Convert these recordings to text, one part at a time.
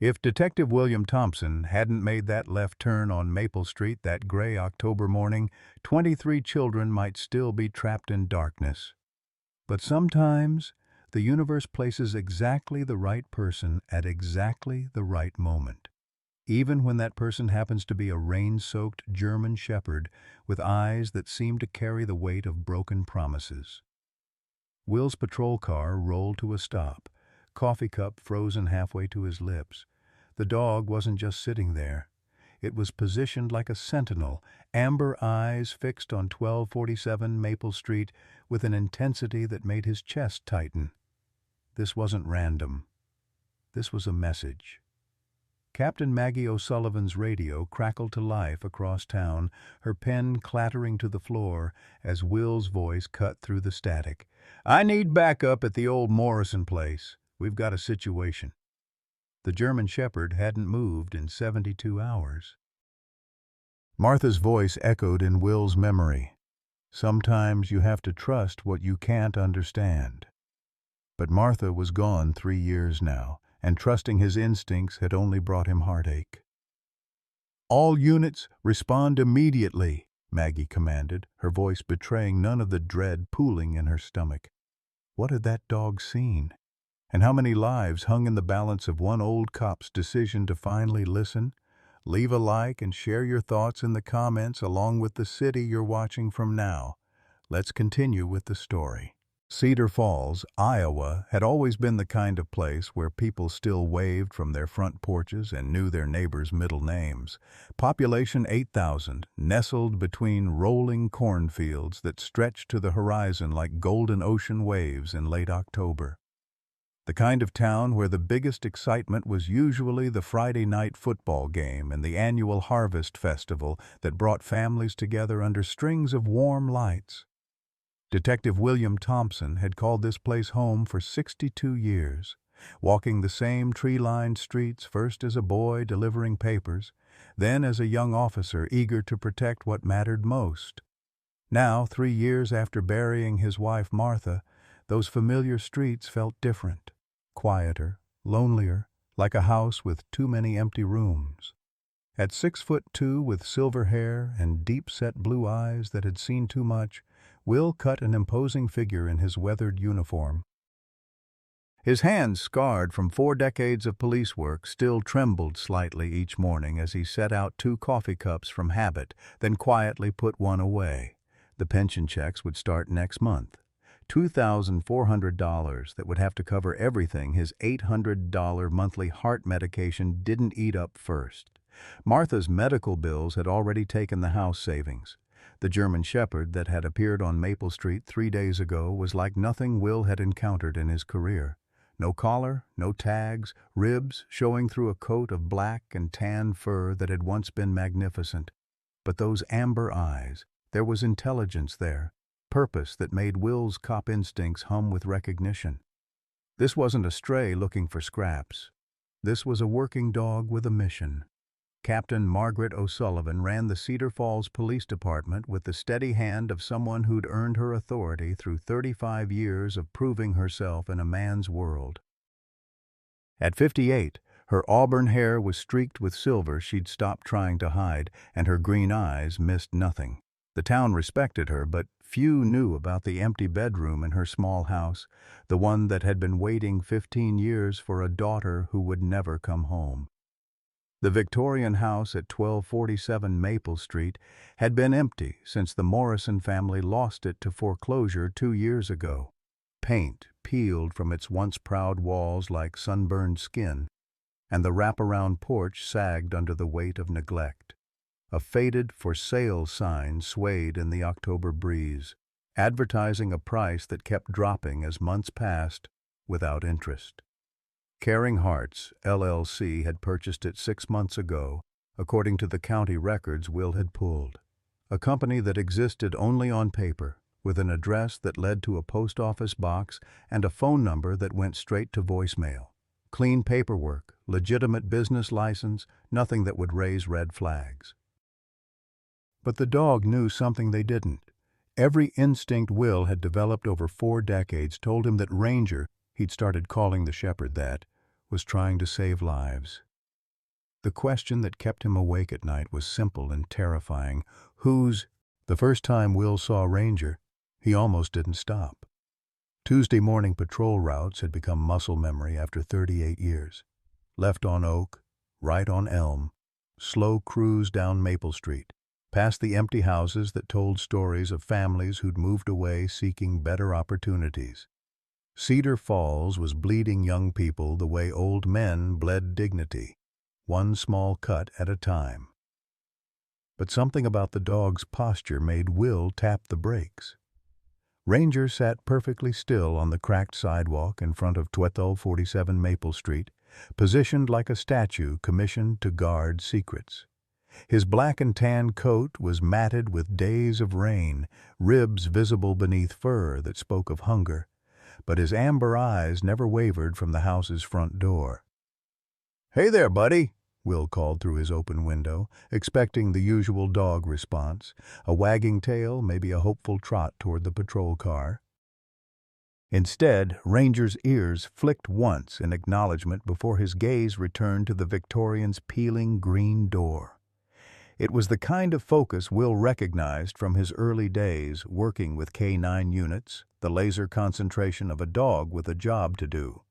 If Detective William Thompson hadn't made that left turn on Maple Street that gray October morning, 23 children might still be trapped in darkness. But sometimes, the universe places exactly the right person at exactly the right moment, even when that person happens to be a rain-soaked German shepherd with eyes that seem to carry the weight of broken promises. Will's patrol car rolled to a stop, coffee cup frozen halfway to his lips. The dog wasn't just sitting there. It was positioned like a sentinel, amber eyes fixed on 1247 Maple Street with an intensity that made his chest tighten. This wasn't random. This was a message. Captain Maggie O'Sullivan's radio crackled to life across town, her pen clattering to the floor as Will's voice cut through the static. "I need backup at the old Morrison place. We've got a situation." The German shepherd hadn't moved in 72 hours. Martha's voice echoed in Will's memory. "Sometimes you have to trust what you can't understand." But Martha was gone 3 years now, and trusting his instincts had only brought him heartache. "All units, respond immediately," Maggie commanded, her voice betraying none of the dread pooling in her stomach. What had that dog seen? And how many lives hung in the balance of one old cop's decision to finally listen? Leave a like and share your thoughts in the comments along with the city you're watching from now. Let's continue with the story. Cedar Falls, Iowa, had always been the kind of place where people still waved from their front porches and knew their neighbors' middle names. Population 8,000, nestled between rolling cornfields that stretched to the horizon like golden ocean waves in late October. The kind of town where the biggest excitement was usually the Friday night football game and the annual Harvest Festival that brought families together under strings of warm lights. Detective William Thompson had called this place home for 62 years, walking the same tree-lined streets first as a boy delivering papers, then as a young officer eager to protect what mattered most. Now, 3 years after burying his wife Martha, those familiar streets felt different, quieter, lonelier, like a house with too many empty rooms. At 6'2", with silver hair and deep-set blue eyes that had seen too much, Will cut an imposing figure in his weathered uniform. His hands, scarred from 4 decades of police work, still trembled slightly each morning as he set out 2 coffee cups from habit, then quietly put one away. The pension checks would start next month. $2,400 that would have to cover everything his $800 monthly heart medication didn't eat up first. Martha's medical bills had already taken the house savings. The German shepherd that had appeared on Maple Street 3 days ago was like nothing Will had encountered in his career. No collar, no tags, ribs showing through a coat of black and tan fur that had once been magnificent. But those amber eyes, there was intelligence there, purpose that made Will's cop instincts hum with recognition. This wasn't a stray looking for scraps. This was a working dog with a mission. Captain Margaret O'Sullivan ran the Cedar Falls Police Department with the steady hand of someone who'd earned her authority through 35 years of proving herself in a man's world. At 58, her auburn hair was streaked with silver she'd stopped trying to hide, and her green eyes missed nothing. The town respected her, but few knew about the empty bedroom in her small house, the one that had been waiting 15 years for a daughter who would never come home. The Victorian house at 1247 Maple Street had been empty since the Morrison family lost it to foreclosure 2 years ago. Paint peeled from its once proud walls like sunburned skin, and the wraparound porch sagged under the weight of neglect. A faded "for sale" sign swayed in the October breeze, advertising a price that kept dropping as months passed without interest. Caring Hearts, LLC had purchased it 6 months ago, according to the county records Will had pulled. A company that existed only on paper, with an address that led to a post office box and a phone number that went straight to voicemail. Clean paperwork, legitimate business license, nothing that would raise red flags. But the dog knew something they didn't. Every instinct Will had developed over 4 decades told him that Ranger, he'd started calling the shepherd that, was trying to save lives. The question that kept him awake at night was simple and terrifying. Whose? The first time Will saw Ranger, he almost didn't stop. Tuesday morning patrol routes had become muscle memory after 38 years. Left on Oak, right on Elm, slow cruise down Maple Street, past the empty houses that told stories of families who'd moved away seeking better opportunities. Cedar Falls was bleeding young people the way old men bled dignity, one small cut at a time. But something about the dog's posture made Will tap the brakes. Ranger sat perfectly still on the cracked sidewalk in front of 1247 Maple Street, positioned like a statue commissioned to guard secrets. His black and tan coat was matted with days of rain, ribs visible beneath fur that spoke of hunger, but his amber eyes never wavered from the house's front door. "Hey there, buddy," Will called through his open window, expecting the usual dog response, a wagging tail, maybe a hopeful trot toward the patrol car. Instead, Ranger's ears flicked once in acknowledgement before his gaze returned to the Victorian's peeling green door. It was the kind of focus Will recognized from his early days working with K9 units, the laser concentration of a dog with a job to do.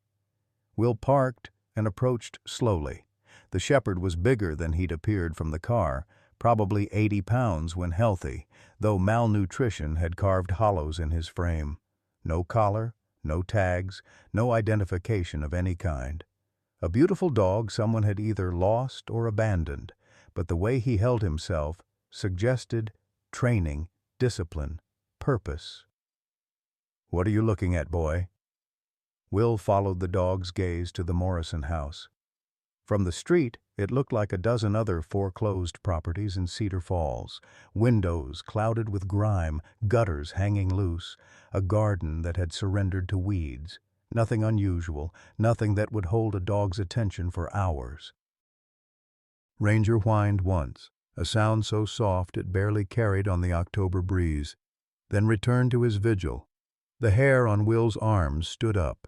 Will parked and approached slowly. The shepherd was bigger than he'd appeared from the car, probably 80 pounds when healthy, though malnutrition had carved hollows in his frame. No collar, no tags, no identification of any kind. A beautiful dog someone had either lost or abandoned, but the way he held himself suggested training, discipline, purpose. "What are you looking at, boy?" Will followed the dog's gaze to the Morrison house. From the street, it looked like a dozen other foreclosed properties in Cedar Falls, windows clouded with grime, gutters hanging loose, a garden that had surrendered to weeds. Nothing unusual, nothing that would hold a dog's attention for hours. Ranger whined once, a sound so soft it barely carried on the October breeze, then returned to his vigil. The hair on Will's arms stood up.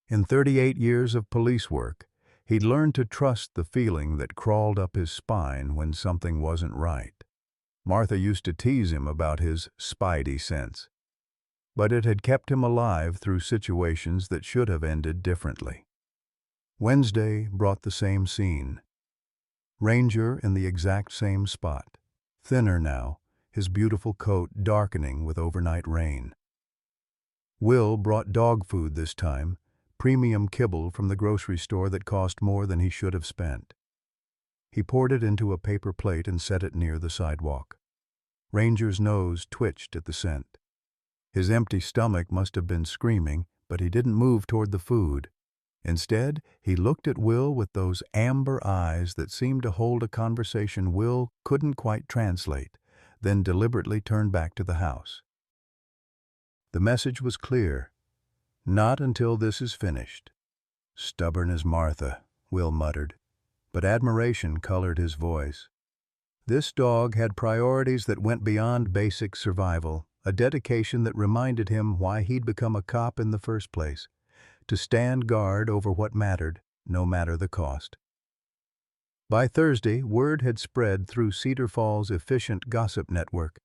In 38 years of police work, he'd learned to trust the feeling that crawled up his spine when something wasn't right. Martha used to tease him about his spidey sense, but it had kept him alive through situations that should have ended differently. Wednesday brought the same scene. Ranger in the exact same spot, thinner now, his beautiful coat darkening with overnight rain. Will brought dog food this time, premium kibble from the grocery store that cost more than he should have spent. He poured it into a paper plate and set it near the sidewalk. Ranger's nose twitched at the scent. His empty stomach must have been screaming, but he didn't move toward the food. Instead, he looked at Will with those amber eyes that seemed to hold a conversation Will couldn't quite translate, then deliberately turned back to the house. The message was clear. "Not until this is finished." "Stubborn as Martha," Will muttered, but admiration colored his voice. This dog had priorities that went beyond basic survival, a dedication that reminded him why he'd become a cop in the first place, to stand guard over what mattered, no matter the cost. By Thursday, word had spread through Cedar Falls' efficient gossip network.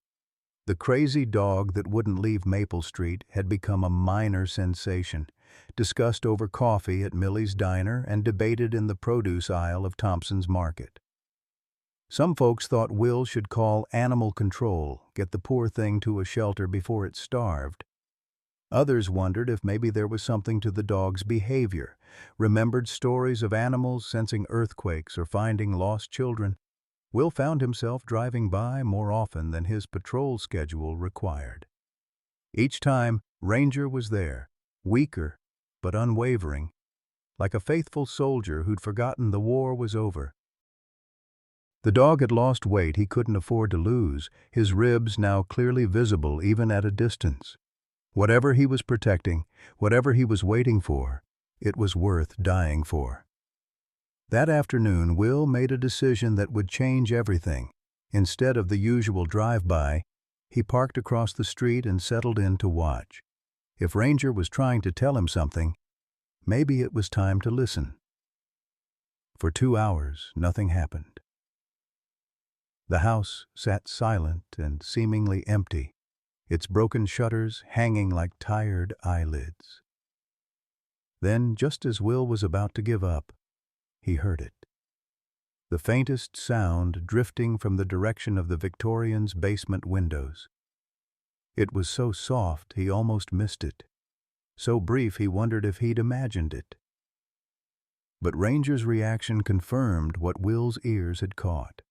The crazy dog that wouldn't leave Maple Street had become a minor sensation, discussed over coffee at Millie's Diner and debated in the produce aisle of Thompson's Market. Some folks thought Will should call animal control, get the poor thing to a shelter before it starved. Others wondered if maybe there was something to the dog's behavior, remembered stories of animals sensing earthquakes or finding lost children. Will found himself driving by more often than his patrol schedule required. Each time, Ranger was there, weaker but unwavering, like a faithful soldier who'd forgotten the war was over. The dog had lost weight he couldn't afford to lose, his ribs now clearly visible even at a distance. Whatever he was protecting, whatever he was waiting for, it was worth dying for. That afternoon, Will made a decision that would change everything. Instead of the usual drive-by, he parked across the street and settled in to watch. If Ranger was trying to tell him something, maybe it was time to listen. For 2 hours, nothing happened. The house sat silent and seemingly empty, its broken shutters hanging like tired eyelids. Then, just as Will was about to give up, he heard it. The faintest sound drifting from the direction of the Victorians' basement windows. It was so soft he almost missed it. So brief he wondered if he'd imagined it. But Ranger's reaction confirmed what Will's ears had caught.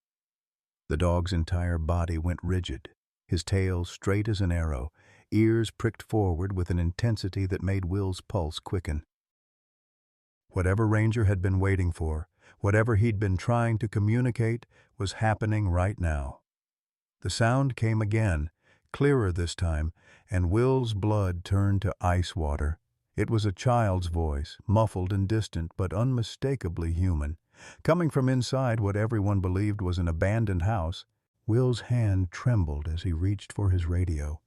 The dog's entire body went rigid, his tail straight as an arrow, ears pricked forward with an intensity that made Will's pulse quicken. Whatever Ranger had been waiting for, whatever he'd been trying to communicate, was happening right now. The sound came again, clearer this time, and Will's blood turned to ice water. It was a child's voice, muffled and distant, but unmistakably human. Coming from inside what everyone believed was an abandoned house, Will's hand trembled as he reached for his radio.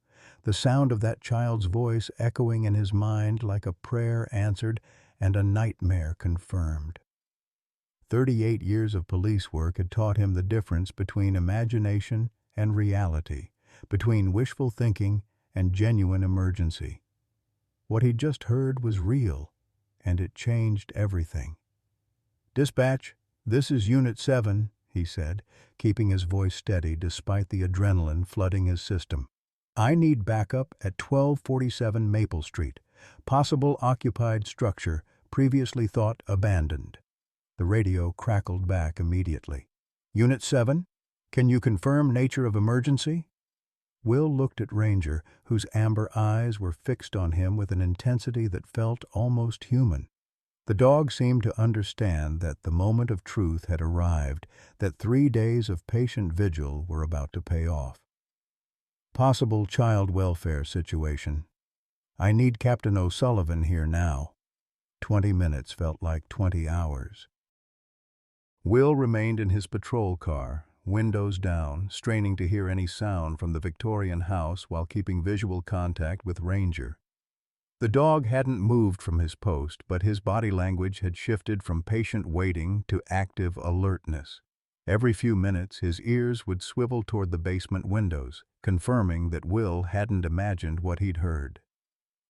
The sound of that child's voice echoing in his mind like a prayer answered and a nightmare confirmed. 38 years of police work had taught him the difference between imagination and reality, between wishful thinking and genuine emergency. What he'd just heard was real, and it changed everything. "Dispatch, this is Unit 7, he said, keeping his voice steady despite the adrenaline flooding his system. "I need backup at 1247 Maple Street. Possible occupied structure, previously thought abandoned." The radio crackled back immediately. "Unit 7, can you confirm nature of emergency?" Will looked at Ranger, whose amber eyes were fixed on him with an intensity that felt almost human. The dog seemed to understand that the moment of truth had arrived, that 3 days of patient vigil were about to pay off. "Possible child welfare situation. I need Captain O'Sullivan here now." 20 minutes felt like 20 hours. Will remained in his patrol car, windows down, straining to hear any sound from the Victorian house while keeping visual contact with Ranger. The dog hadn't moved from his post, but his body language had shifted from patient waiting to active alertness. Every few minutes, his ears would swivel toward the basement windows, confirming that Will hadn't imagined what he'd heard.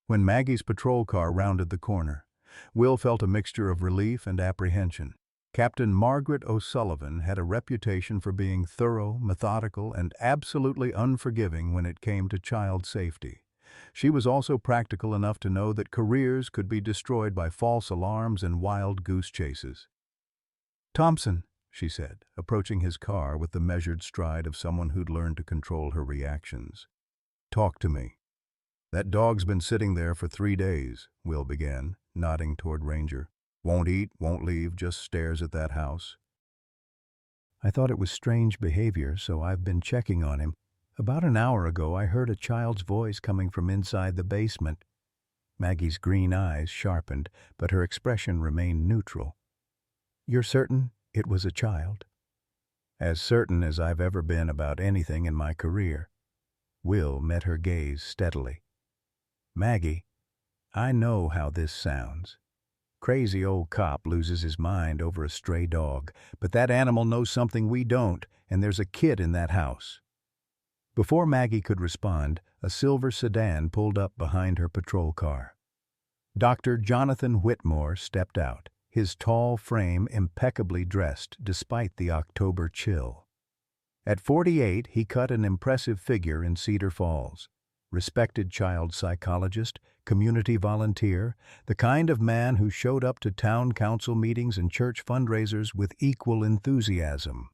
When Maggie's patrol car rounded the corner, Will felt a mixture of relief and apprehension. Captain Margaret O'Sullivan had a reputation for being thorough, methodical, and absolutely unforgiving when it came to child safety. She was also practical enough to know that careers could be destroyed by false alarms and wild goose chases. "Thompson," she said, approaching his car with the measured stride of someone who'd learned to control her reactions. "Talk to me." "That dog's been sitting there for 3 days, Will began, nodding toward Ranger. "Won't eat, won't leave, just stares at that house." "I thought it was strange behavior, so I've been checking on him. About an hour ago, I heard a child's voice coming from inside the basement." Maggie's green eyes sharpened, but her expression remained neutral. "You're certain it was a child?" "As certain as I've ever been about anything in my career." Will met her gaze steadily. "Maggie, I know how this sounds. Crazy old cop loses his mind over a stray dog, but that animal knows something we don't, and there's a kid in that house." Before Maggie could respond, a silver sedan pulled up behind her patrol car. Dr. Jonathan Whitmore stepped out, his tall frame impeccably dressed despite the October chill. At 48, he cut an impressive figure in Cedar Falls. Respected child psychologist, community volunteer, the kind of man who showed up to town council meetings and church fundraisers with equal enthusiasm.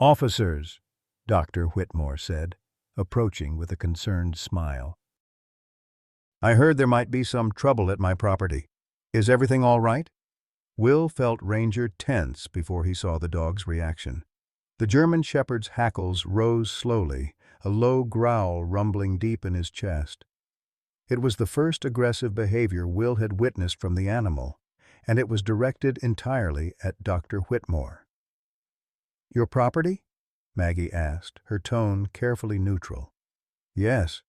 "Officers," Dr. Whitmore said, approaching with a concerned smile. "I heard there might be some trouble at my property. Is everything all right?" Will felt Ranger tense before he saw the dog's reaction. The German shepherd's hackles rose slowly, a low growl rumbling deep in his chest. It was the first aggressive behavior Will had witnessed from the animal, and it was directed entirely at Dr. Whitmore. "Your property?" Maggie asked, her tone carefully neutral. "Yes.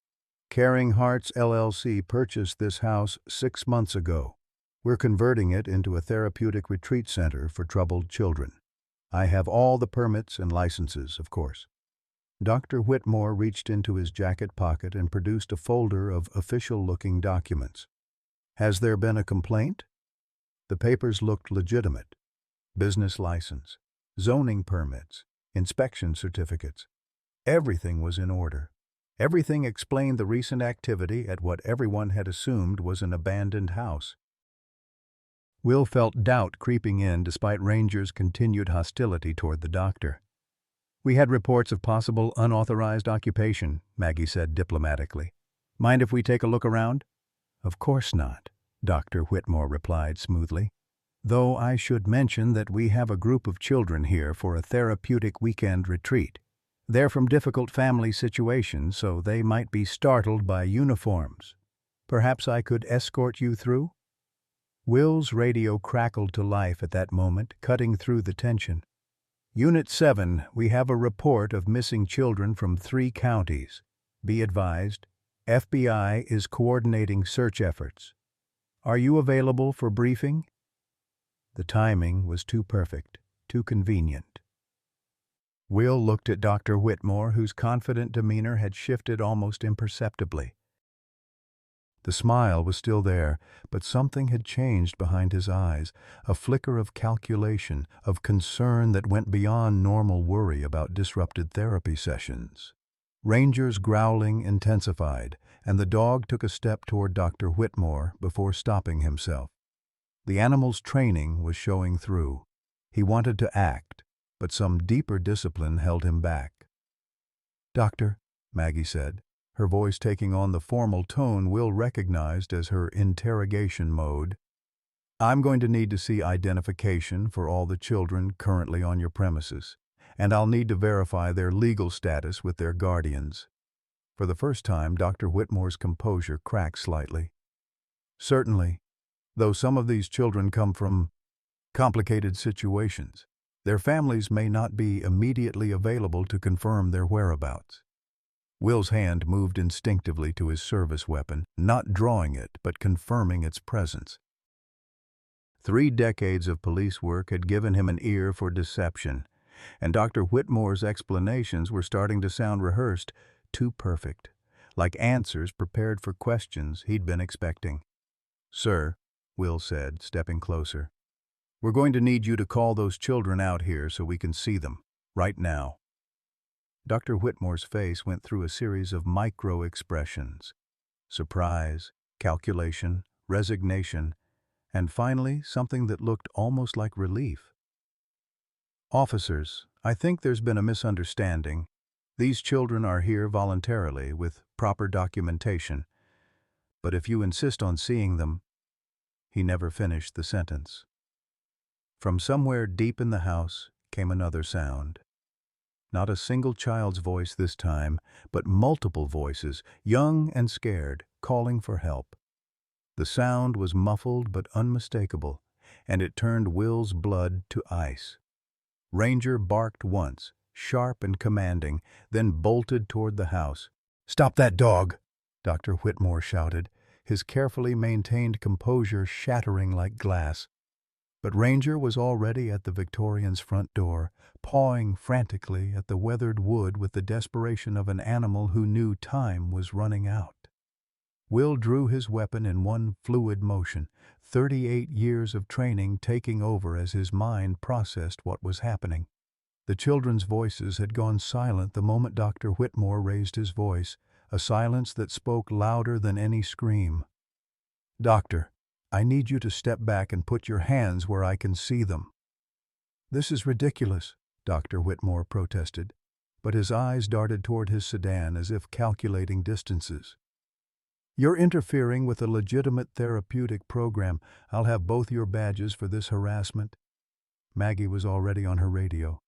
Caring Hearts LLC purchased this house 6 months ago. We're converting it into a therapeutic retreat center for troubled children. I have all the permits and licenses, of course." Dr. Whitmore reached into his jacket pocket and produced a folder of official-looking documents. "Has there been a complaint?" The papers looked legitimate. Business license, zoning permits, inspection certificates. Everything was in order. Everything explained the recent activity at what everyone had assumed was an abandoned house. Will felt doubt creeping in despite Ranger's continued hostility toward the doctor. "We had reports of possible unauthorized occupation," Maggie said diplomatically. "Mind if we take a look around?" "Of course not," Dr. Whitmore replied smoothly. "Though I should mention that we have a group of children here for a therapeutic weekend retreat. They're from difficult family situations, so they might be startled by uniforms. Perhaps I could escort you through?" Will's radio crackled to life at that moment, cutting through the tension. "Unit 7, we have a report of missing children from 3 counties. Be advised, FBI is coordinating search efforts. Are you available for briefing?" The timing was too perfect, too convenient. Will looked at Dr. Whitmore, whose confident demeanor had shifted almost imperceptibly. The smile was still there, but something had changed behind his eyes, a flicker of calculation, of concern that went beyond normal worry about disrupted therapy sessions. Ranger's growling intensified, and the dog took a step toward Dr. Whitmore before stopping himself. The animal's training was showing through. He wanted to act, but some deeper discipline held him back. "Doctor," Maggie said, her voice taking on the formal tone Will recognized as her interrogation mode, "I'm going to need to see identification for all the children currently on your premises, and I'll need to verify their legal status with their guardians." For the first time, Dr. Whitmore's composure cracked slightly. "Certainly, though some of these children come from complicated situations. Their families may not be immediately available to confirm their whereabouts." Will's hand moved instinctively to his service weapon, not drawing it, but confirming its presence. 3 decades of police work had given him an ear for deception, and Dr. Whitmore's explanations were starting to sound rehearsed, too perfect, like answers prepared for questions he'd been expecting. "Sir," Will said, stepping closer, "we're going to need you to call those children out here so we can see them, right now." Dr. Whitmore's face went through a series of micro-expressions: surprise, calculation, resignation, and finally something that looked almost like relief. "Officers, I think there's been a misunderstanding. These children are here voluntarily with proper documentation. But if you insist on seeing them—" He never finished the sentence. From somewhere deep in the house came another sound. Not a single child's voice this time, but multiple voices, young and scared, calling for help. The sound was muffled but unmistakable, and it turned Will's blood to ice. Ranger barked once, sharp and commanding, then bolted toward the house. "Stop that dog!" Dr. Whitmore shouted, his carefully maintained composure shattering like glass. But Ranger was already at the Victorian's front door, pawing frantically at the weathered wood with the desperation of an animal who knew time was running out. Will drew his weapon in one fluid motion, 38 years of training taking over as his mind processed what was happening. The children's voices had gone silent the moment Dr. Whitmore raised his voice, a silence that spoke louder than any scream. "Doctor, I need you to step back and put your hands where I can see them." "This is ridiculous," Dr. Whitmore protested, but his eyes darted toward his sedan as if calculating distances. "You're interfering with a legitimate therapeutic program. I'll have both your badges for this harassment." Maggie was already on her radio.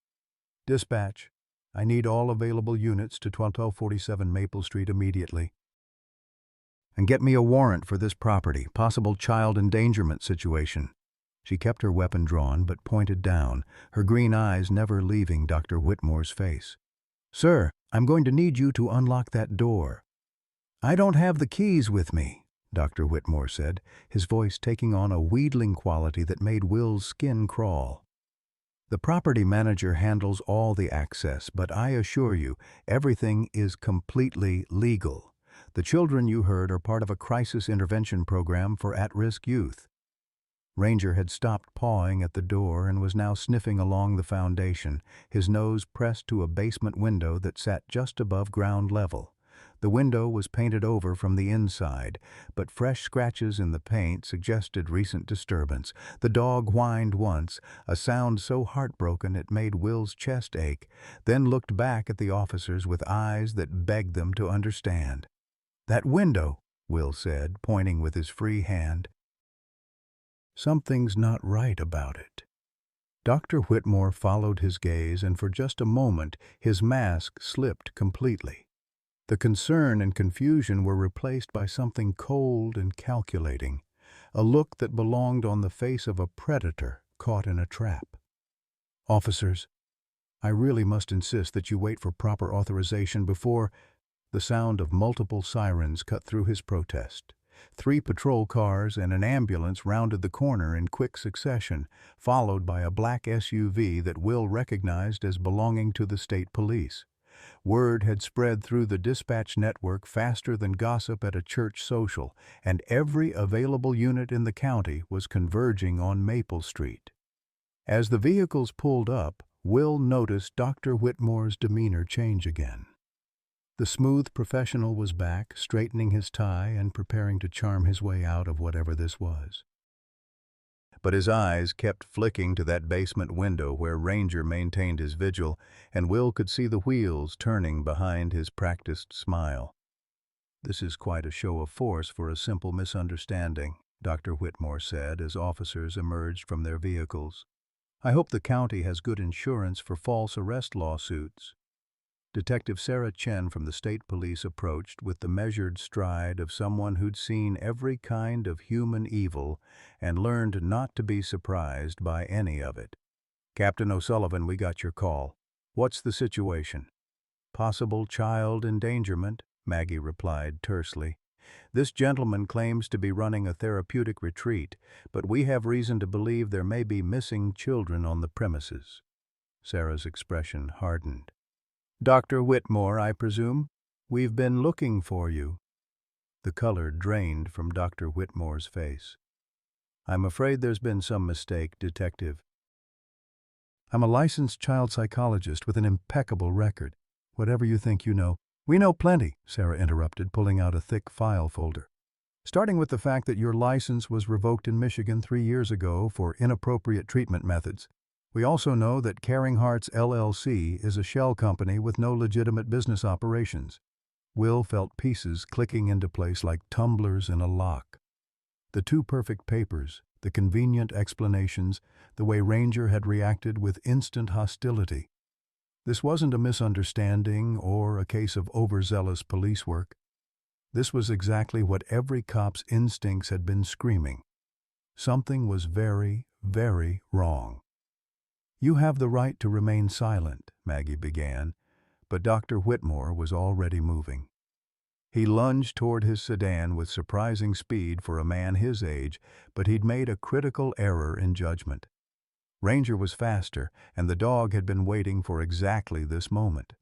"Dispatch, I need all available units to 1247 Maple Street immediately. And get me a warrant for this property, possible child endangerment situation." She kept her weapon drawn but pointed down, her green eyes never leaving Dr. Whitmore's face. "Sir, I'm going to need you to unlock that door." "I don't have the keys with me," Dr. Whitmore said, his voice taking on a wheedling quality that made Will's skin crawl. The property manager handles all the access, but I assure you, everything is completely legal. The children you heard are part of a crisis intervention program for at-risk youth. Ranger had stopped pawing at the door and was now sniffing along the foundation, his nose pressed to a basement window that sat just above ground level. The window was painted over from the inside, but fresh scratches in the paint suggested recent disturbance. The dog whined once, a sound so heartbroken it made Will's chest ache, then looked back at the officers with eyes that begged them to understand. "That window," Will said, pointing with his free hand. "Something's not right about it." Dr. Whitmore followed his gaze, and for just a moment his mask slipped completely. The concern and confusion were replaced by something cold and calculating, a look that belonged on the face of a predator caught in a trap. "Officers, I really must insist that you wait for proper authorization before—" The sound of multiple sirens cut through his protest. 3 patrol cars and an ambulance rounded the corner in quick succession, followed by a black SUV that Will recognized as belonging to the state police. Word had spread through the dispatch network faster than gossip at a church social, and every available unit in the county was converging on Maple Street. As the vehicles pulled up, Will noticed Dr. Whitmore's demeanor change again. The smooth professional was back, straightening his tie and preparing to charm his way out of whatever this was. But his eyes kept flicking to that basement window where Ranger maintained his vigil, and Will could see the wheels turning behind his practiced smile. "This is quite a show of force for a simple misunderstanding," Dr. Whitmore said as officers emerged from their vehicles. "I hope the county has good insurance for false arrest lawsuits." Detective Sarah Chen from the state police approached with the measured stride of someone who'd seen every kind of human evil and learned not to be surprised by any of it. "Captain O'Sullivan, we got your call. What's the situation?" "Possible child endangerment," Maggie replied tersely. "This gentleman claims to be running a therapeutic retreat, but we have reason to believe there may be missing children on the premises." Sarah's expression hardened. "Dr. Whitmore, I presume? We've been looking for you." The color drained from Dr. Whitmore's face. "I'm afraid there's been some mistake, Detective." "I'm a licensed child psychologist with an impeccable record. Whatever you think you know." "We know plenty," Sarah interrupted, pulling out a thick file folder. "Starting with the fact that your license was revoked in Michigan 3 years ago for inappropriate treatment methods. We also know that Caring Hearts LLC is a shell company with no legitimate business operations." Will felt pieces clicking into place like tumblers in a lock. The 2 perfect papers, the convenient explanations, the way Ranger had reacted with instant hostility. This wasn't a misunderstanding or a case of overzealous police work. This was exactly what every cop's instincts had been screaming. Something was very, very wrong. "You have the right to remain silent," Maggie began, but Dr. Whitmore was already moving. He lunged toward his sedan with surprising speed for a man his age, but he'd made a critical error in judgment. Ranger was faster, and the dog had been waiting for exactly this moment.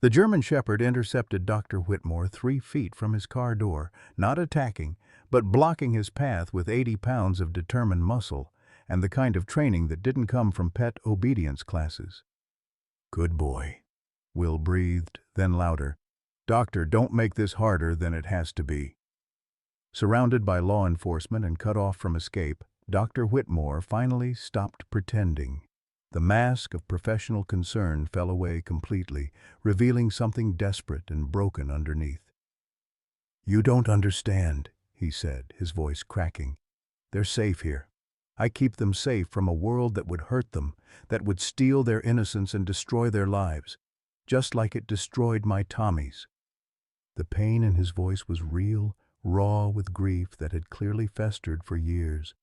The German Shepherd intercepted Dr. Whitmore 3 feet from his car door, not attacking, but blocking his path with 80 pounds of determined muscle, and the kind of training that didn't come from pet obedience classes. "Good boy," Will breathed, then louder. "Doctor, don't make this harder than it has to be." Surrounded by law enforcement and cut off from escape, Dr. Whitmore finally stopped pretending. The mask of professional concern fell away completely, revealing something desperate and broken underneath. "You don't understand," he said, his voice cracking. "They're safe here. I keep them safe from a world that would hurt them, that would steal their innocence and destroy their lives, just like it destroyed my Tommy's." The pain in his voice was real, raw with grief that had clearly festered for years.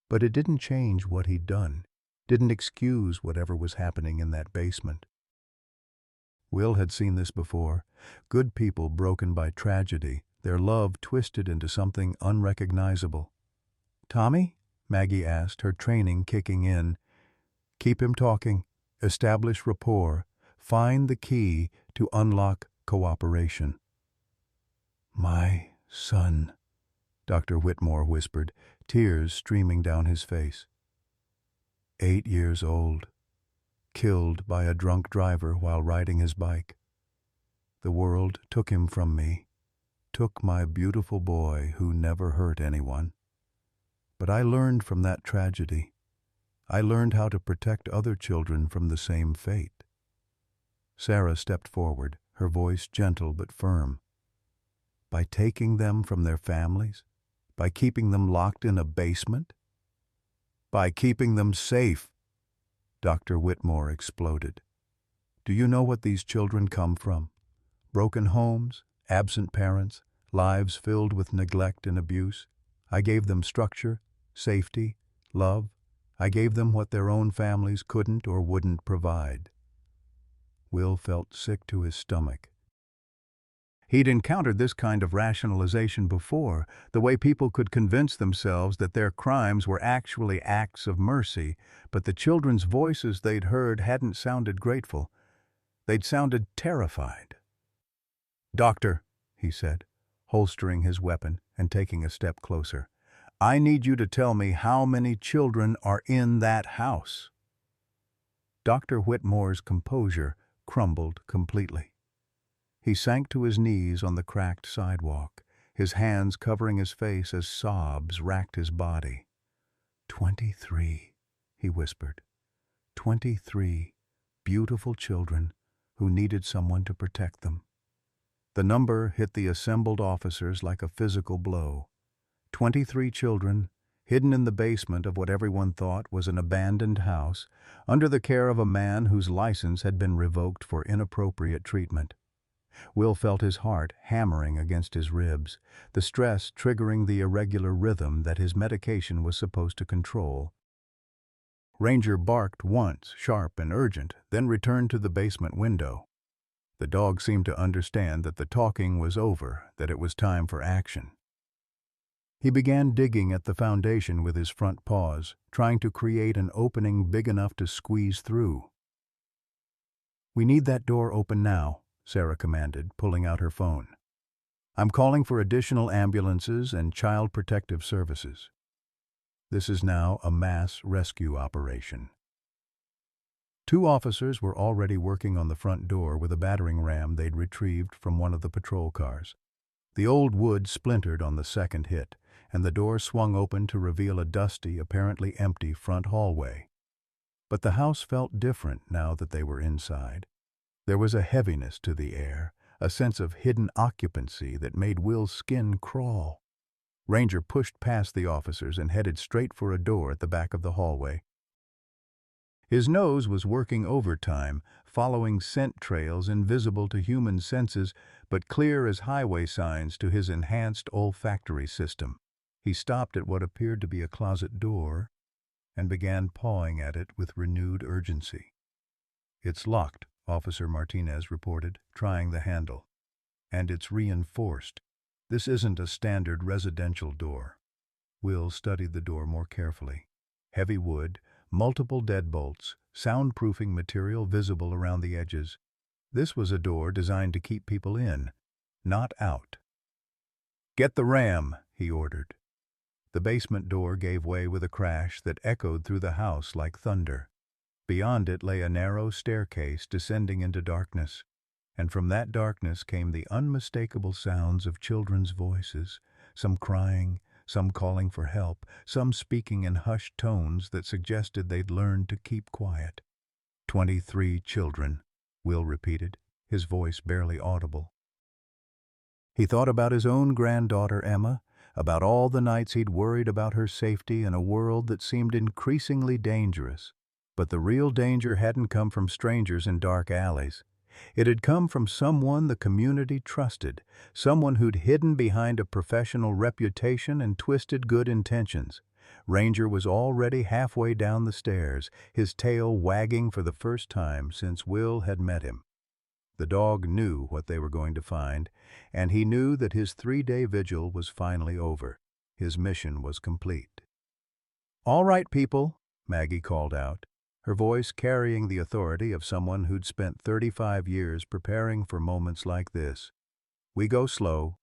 But it didn't change what he'd done, didn't excuse whatever was happening in that basement. Will had seen this before. Good people broken by tragedy, their love twisted into something unrecognizable. "Tommy?" Maggie asked, her training kicking in. "Keep him talking, establish rapport, find the key to unlock cooperation." "My son," Dr. Whitmore whispered, tears streaming down his face. 8 years old, killed by a drunk driver while riding his bike. The world took him from me, took my beautiful boy who never hurt anyone. But I learned from that tragedy. I learned how to protect other children from the same fate. Sarah stepped forward, her voice gentle but firm. By taking them from their families, by keeping them locked in a basement, by keeping them safe, Dr. Whitmore exploded. Do you know what these children come from? Broken homes, absent parents, lives filled with neglect and abuse. I gave them structure, safety, love. I gave them what their own families couldn't or wouldn't provide. Will felt sick to his stomach. He'd encountered this kind of rationalization before, the way people could convince themselves that their crimes were actually acts of mercy, but the children's voices they'd heard hadn't sounded grateful. They'd sounded terrified. "Doctor," he said, holstering his weapon and taking a step closer, "I need you to tell me how many children are in that house." Dr. Whitmore's composure crumbled completely. He sank to his knees on the cracked sidewalk, his hands covering his face as sobs racked his body. 23, he whispered. 23 beautiful children who needed someone to protect them. The number hit the assembled officers like a physical blow. 23 children, hidden in the basement of what everyone thought was an abandoned house, under the care of a man whose license had been revoked for inappropriate treatment. Will felt his heart hammering against his ribs, the stress triggering the irregular rhythm that his medication was supposed to control. Ranger barked once, sharp and urgent, then returned to the basement window. The dog seemed to understand that the talking was over, that it was time for action. He began digging at the foundation with his front paws, trying to create an opening big enough to squeeze through. "We need that door open now," Sarah commanded, pulling out her phone. "I'm calling for additional ambulances and child protective services. This is now a mass rescue operation." 2 officers were already working on the front door with a battering ram they'd retrieved from one of the patrol cars. The old wood splintered on the second hit, and the door swung open to reveal a dusty, apparently empty front hallway. But the house felt different now that they were inside. There was a heaviness to the air, a sense of hidden occupancy that made Will's skin crawl. Ranger pushed past the officers and headed straight for a door at the back of the hallway. His nose was working overtime, following scent trails invisible to human senses but clear as highway signs to his enhanced olfactory system. He stopped at what appeared to be a closet door and began pawing at it with renewed urgency. "It's locked," Officer Martinez reported, trying the handle. "And it's reinforced. This isn't a standard residential door." Will studied the door more carefully. Heavy wood, multiple deadbolts, soundproofing material visible around the edges. This was a door designed to keep people in, not out. "Get the ram," he ordered. The basement door gave way with a crash that echoed through the house like thunder. Beyond it lay a narrow staircase descending into darkness, and from that darkness came the unmistakable sounds of children's voices, some crying, some calling for help, some speaking in hushed tones that suggested they'd learned to keep quiet. 23 children, Will repeated, his voice barely audible. He thought about his own granddaughter Emma, about all the nights he'd worried about her safety in a world that seemed increasingly dangerous. But the real danger hadn't come from strangers in dark alleys. It had come from someone the community trusted, someone who'd hidden behind a professional reputation and twisted good intentions. Ranger was already halfway down the stairs, his tail wagging for the first time since Will had met him. The dog knew what they were going to find, and he knew that his 3-day vigil was finally over. His mission was complete. "All right, people," Maggie called out, her voice carrying the authority of someone who'd spent 35 years preparing for moments like this. "We go slow,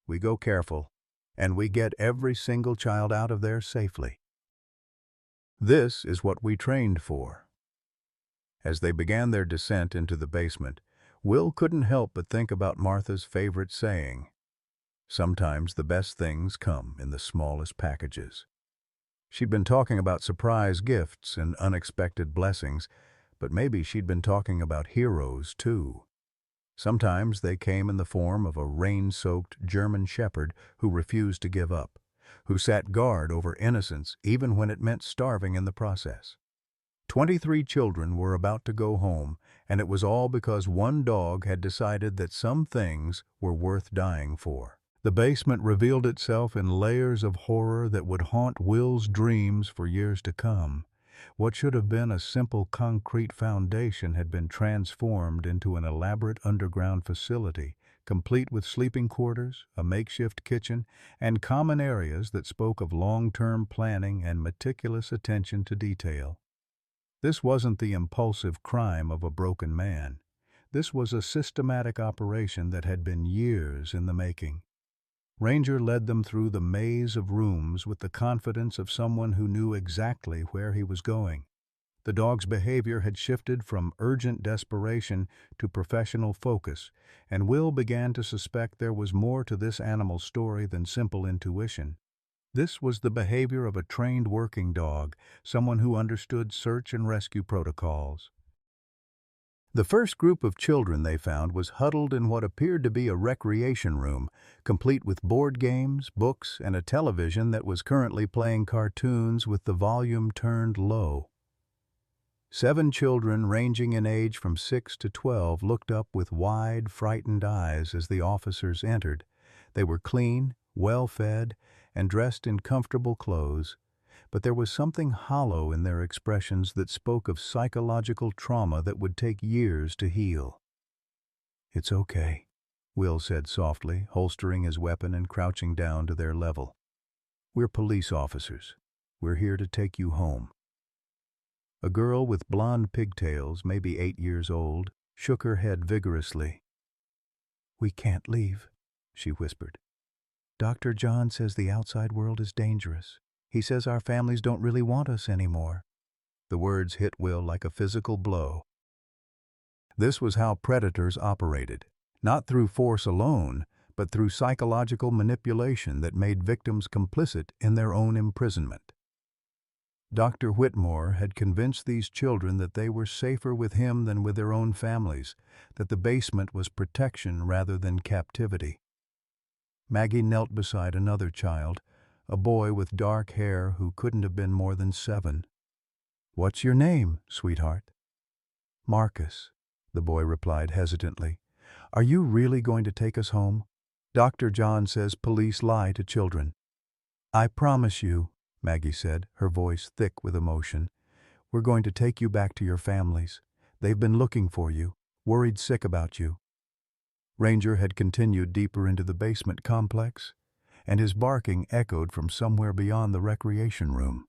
we go careful, and we get every single child out of there safely. This is what we trained for." As they began their descent into the basement, Will couldn't help but think about Martha's favorite saying, "Sometimes the best things come in the smallest packages." She'd been talking about surprise gifts and unexpected blessings, but maybe she'd been talking about heroes, too. Sometimes they came in the form of a rain-soaked German shepherd who refused to give up, who sat guard over innocence even when it meant starving in the process. 23 children were about to go home, and it was all because one dog had decided that some things were worth dying for. The basement revealed itself in layers of horror that would haunt Will's dreams for years to come. What should have been a simple concrete foundation had been transformed into an elaborate underground facility, complete with sleeping quarters, a makeshift kitchen, and common areas that spoke of long-term planning and meticulous attention to detail. This wasn't the impulsive crime of a broken man. This was a systematic operation that had been years in the making. Ranger led them through the maze of rooms with the confidence of someone who knew exactly where he was going. The dog's behavior had shifted from urgent desperation to professional focus, and Will began to suspect there was more to this animal's story than simple intuition. This was the behavior of a trained working dog, someone who understood search and rescue protocols. The first group of children they found was huddled in what appeared to be a recreation room, complete with board games, books, and a television that was currently playing cartoons with the volume turned low. 7 children ranging in age from 6 to 12 looked up with wide, frightened eyes as the officers entered. They were clean, well-fed, and dressed in comfortable clothes, but there was something hollow in their expressions that spoke of psychological trauma that would take years to heal. "It's okay," Will said softly, holstering his weapon and crouching down to their level. "We're police officers. We're here to take you home." A girl with blonde pigtails, maybe 8 years old, shook her head vigorously. "We can't leave," she whispered. "Dr. John says the outside world is dangerous. He says our families don't really want us anymore." The words hit Will like a physical blow. This was how predators operated, not through force alone, but through psychological manipulation that made victims complicit in their own imprisonment. Dr. Whitmore had convinced these children that they were safer with him than with their own families, that the basement was protection rather than captivity. Maggie knelt beside another child, a boy with dark hair who couldn't have been more than 7. "What's your name, sweetheart?" "Marcus," the boy replied hesitantly. "Are you really going to take us home? Dr. John says police lie to children." "I promise you," Maggie said, her voice thick with emotion, "we're going to take you back to your families. They've been looking for you, worried sick about you." Ranger had continued deeper into the basement complex, and his barking echoed from somewhere beyond the recreation room.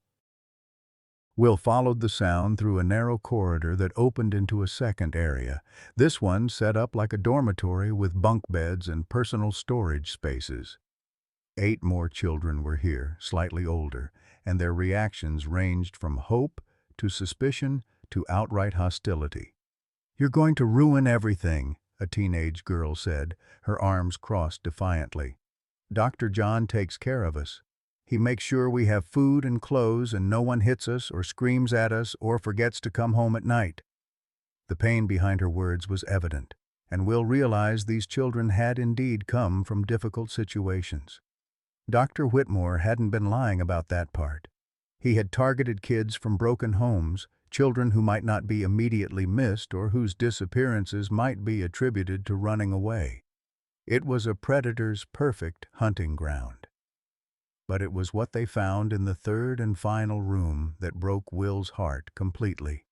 Will followed the sound through a narrow corridor that opened into a second area, this one set up like a dormitory with bunk beds and personal storage spaces. 8 more children were here, slightly older, and their reactions ranged from hope to suspicion to outright hostility. "You're going to ruin everything," a teenage girl said, her arms crossed defiantly. "Dr. John takes care of us. He makes sure we have food and clothes and no one hits us or screams at us or forgets to come home at night." The pain behind her words was evident, and Will realized these children had indeed come from difficult situations. Dr. Whitmore hadn't been lying about that part. He had targeted kids from broken homes, children who might not be immediately missed or whose disappearances might be attributed to running away. It was a predator's perfect hunting ground. But it was what they found in the third and final room that broke Will's heart completely.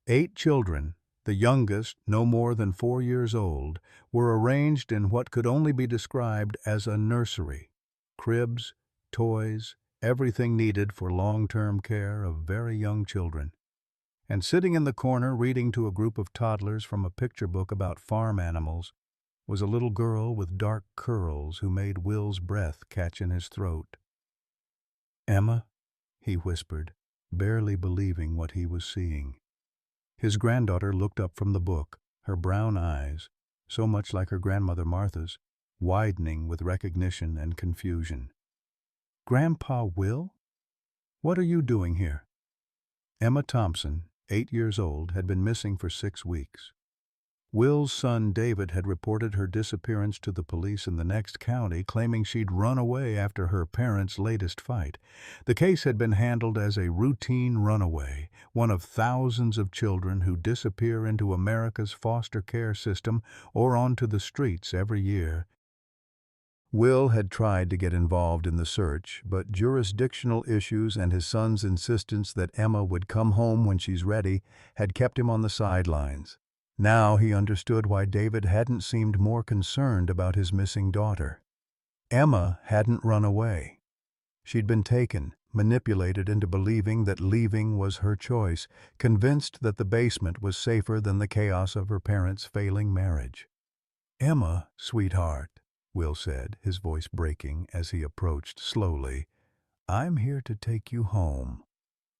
8 children, The youngest, no more than 4 years old, were arranged in what could only be described as a nursery. Cribs, toys, everything needed for long-term care of very young children. And sitting in the corner reading to a group of toddlers from a picture book about farm animals was a little girl with dark curls who made Will's breath catch in his throat. "Emma," he whispered, barely believing what he was seeing. His granddaughter looked up from the book, her brown eyes, so much like her grandmother Martha's, widening with recognition and confusion. "Grandpa Will? What are you doing here?" Emma Thompson, 8 years old, had been missing for 6 weeks. Will's son David had reported her disappearance to the police in the next county, claiming she'd run away after her parents' latest fight. The case had been handled as a routine runaway, one of thousands of children who disappear into America's foster care system or onto the streets every year. Will had tried to get involved in the search, but jurisdictional issues and his son's insistence that Emma would come home when she's ready had kept him on the sidelines. Now he understood why David hadn't seemed more concerned about his missing daughter. Emma hadn't run away. She'd been taken, manipulated into believing that leaving was her choice, convinced that the basement was safer than the chaos of her parents' failing marriage. "Emma, sweetheart," Will said, his voice breaking as he approached slowly, "I'm here to take you home."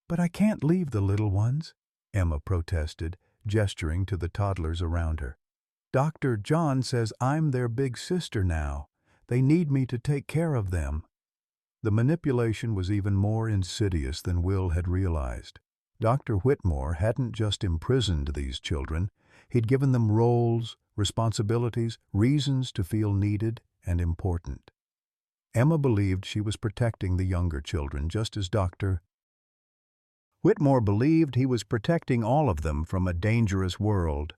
"But I can't leave the little ones," Emma protested, gesturing to the toddlers around her. "Dr. John says I'm their big sister now. They need me to take care of them." The manipulation was even more insidious than Will had realized. Dr. Whitmore hadn't just imprisoned these children, he'd given them roles, responsibilities, reasons to feel needed and important. Emma believed she was protecting the younger children, just as Dr. Whitmore believed he was protecting all of them from a dangerous world.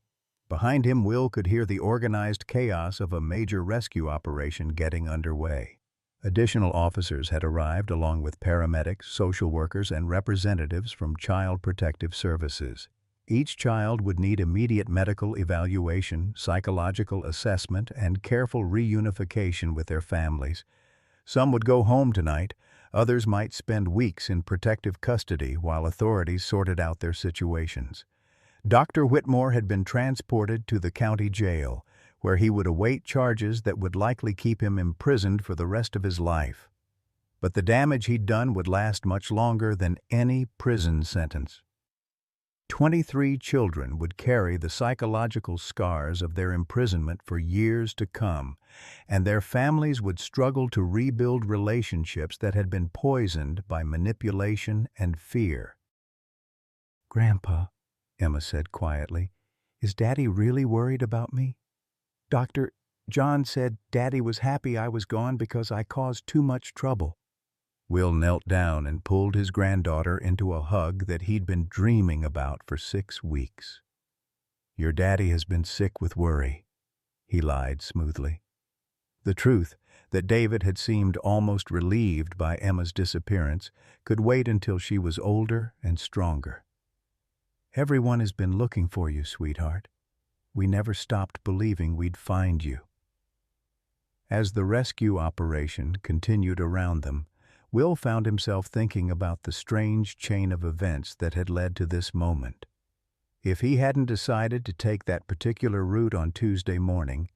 Behind him, Will could hear the organized chaos of a major rescue operation getting underway. Additional officers had arrived along with paramedics, social workers, and representatives from Child Protective Services. Each child would need immediate medical evaluation, psychological assessment, and careful reunification with their families. Some would go home tonight. Others might spend weeks in protective custody while authorities sorted out their situations. Dr. Whitmore had been transported to the county jail, where he would await charges that would likely keep him imprisoned for the rest of his life. But the damage he'd done would last much longer than any prison sentence. 23 children would carry the psychological scars of their imprisonment for years to come, and their families would struggle to rebuild relationships that had been poisoned by manipulation and fear. "Grandpa," Emma said quietly, "is Daddy really worried about me? Dr. John said Daddy was happy I was gone because I caused too much trouble." Will knelt down and pulled his granddaughter into a hug that he'd been dreaming about for 6 weeks. "Your daddy has been sick with worry," he lied smoothly. The truth, that David had seemed almost relieved by Emma's disappearance, could wait until she was older and stronger. "Everyone has been looking for you, sweetheart. We never stopped believing we'd find you." As the rescue operation continued around them, Will found himself thinking about the strange chain of events that had led to this moment. If he hadn't decided to take that particular route on Tuesday morning,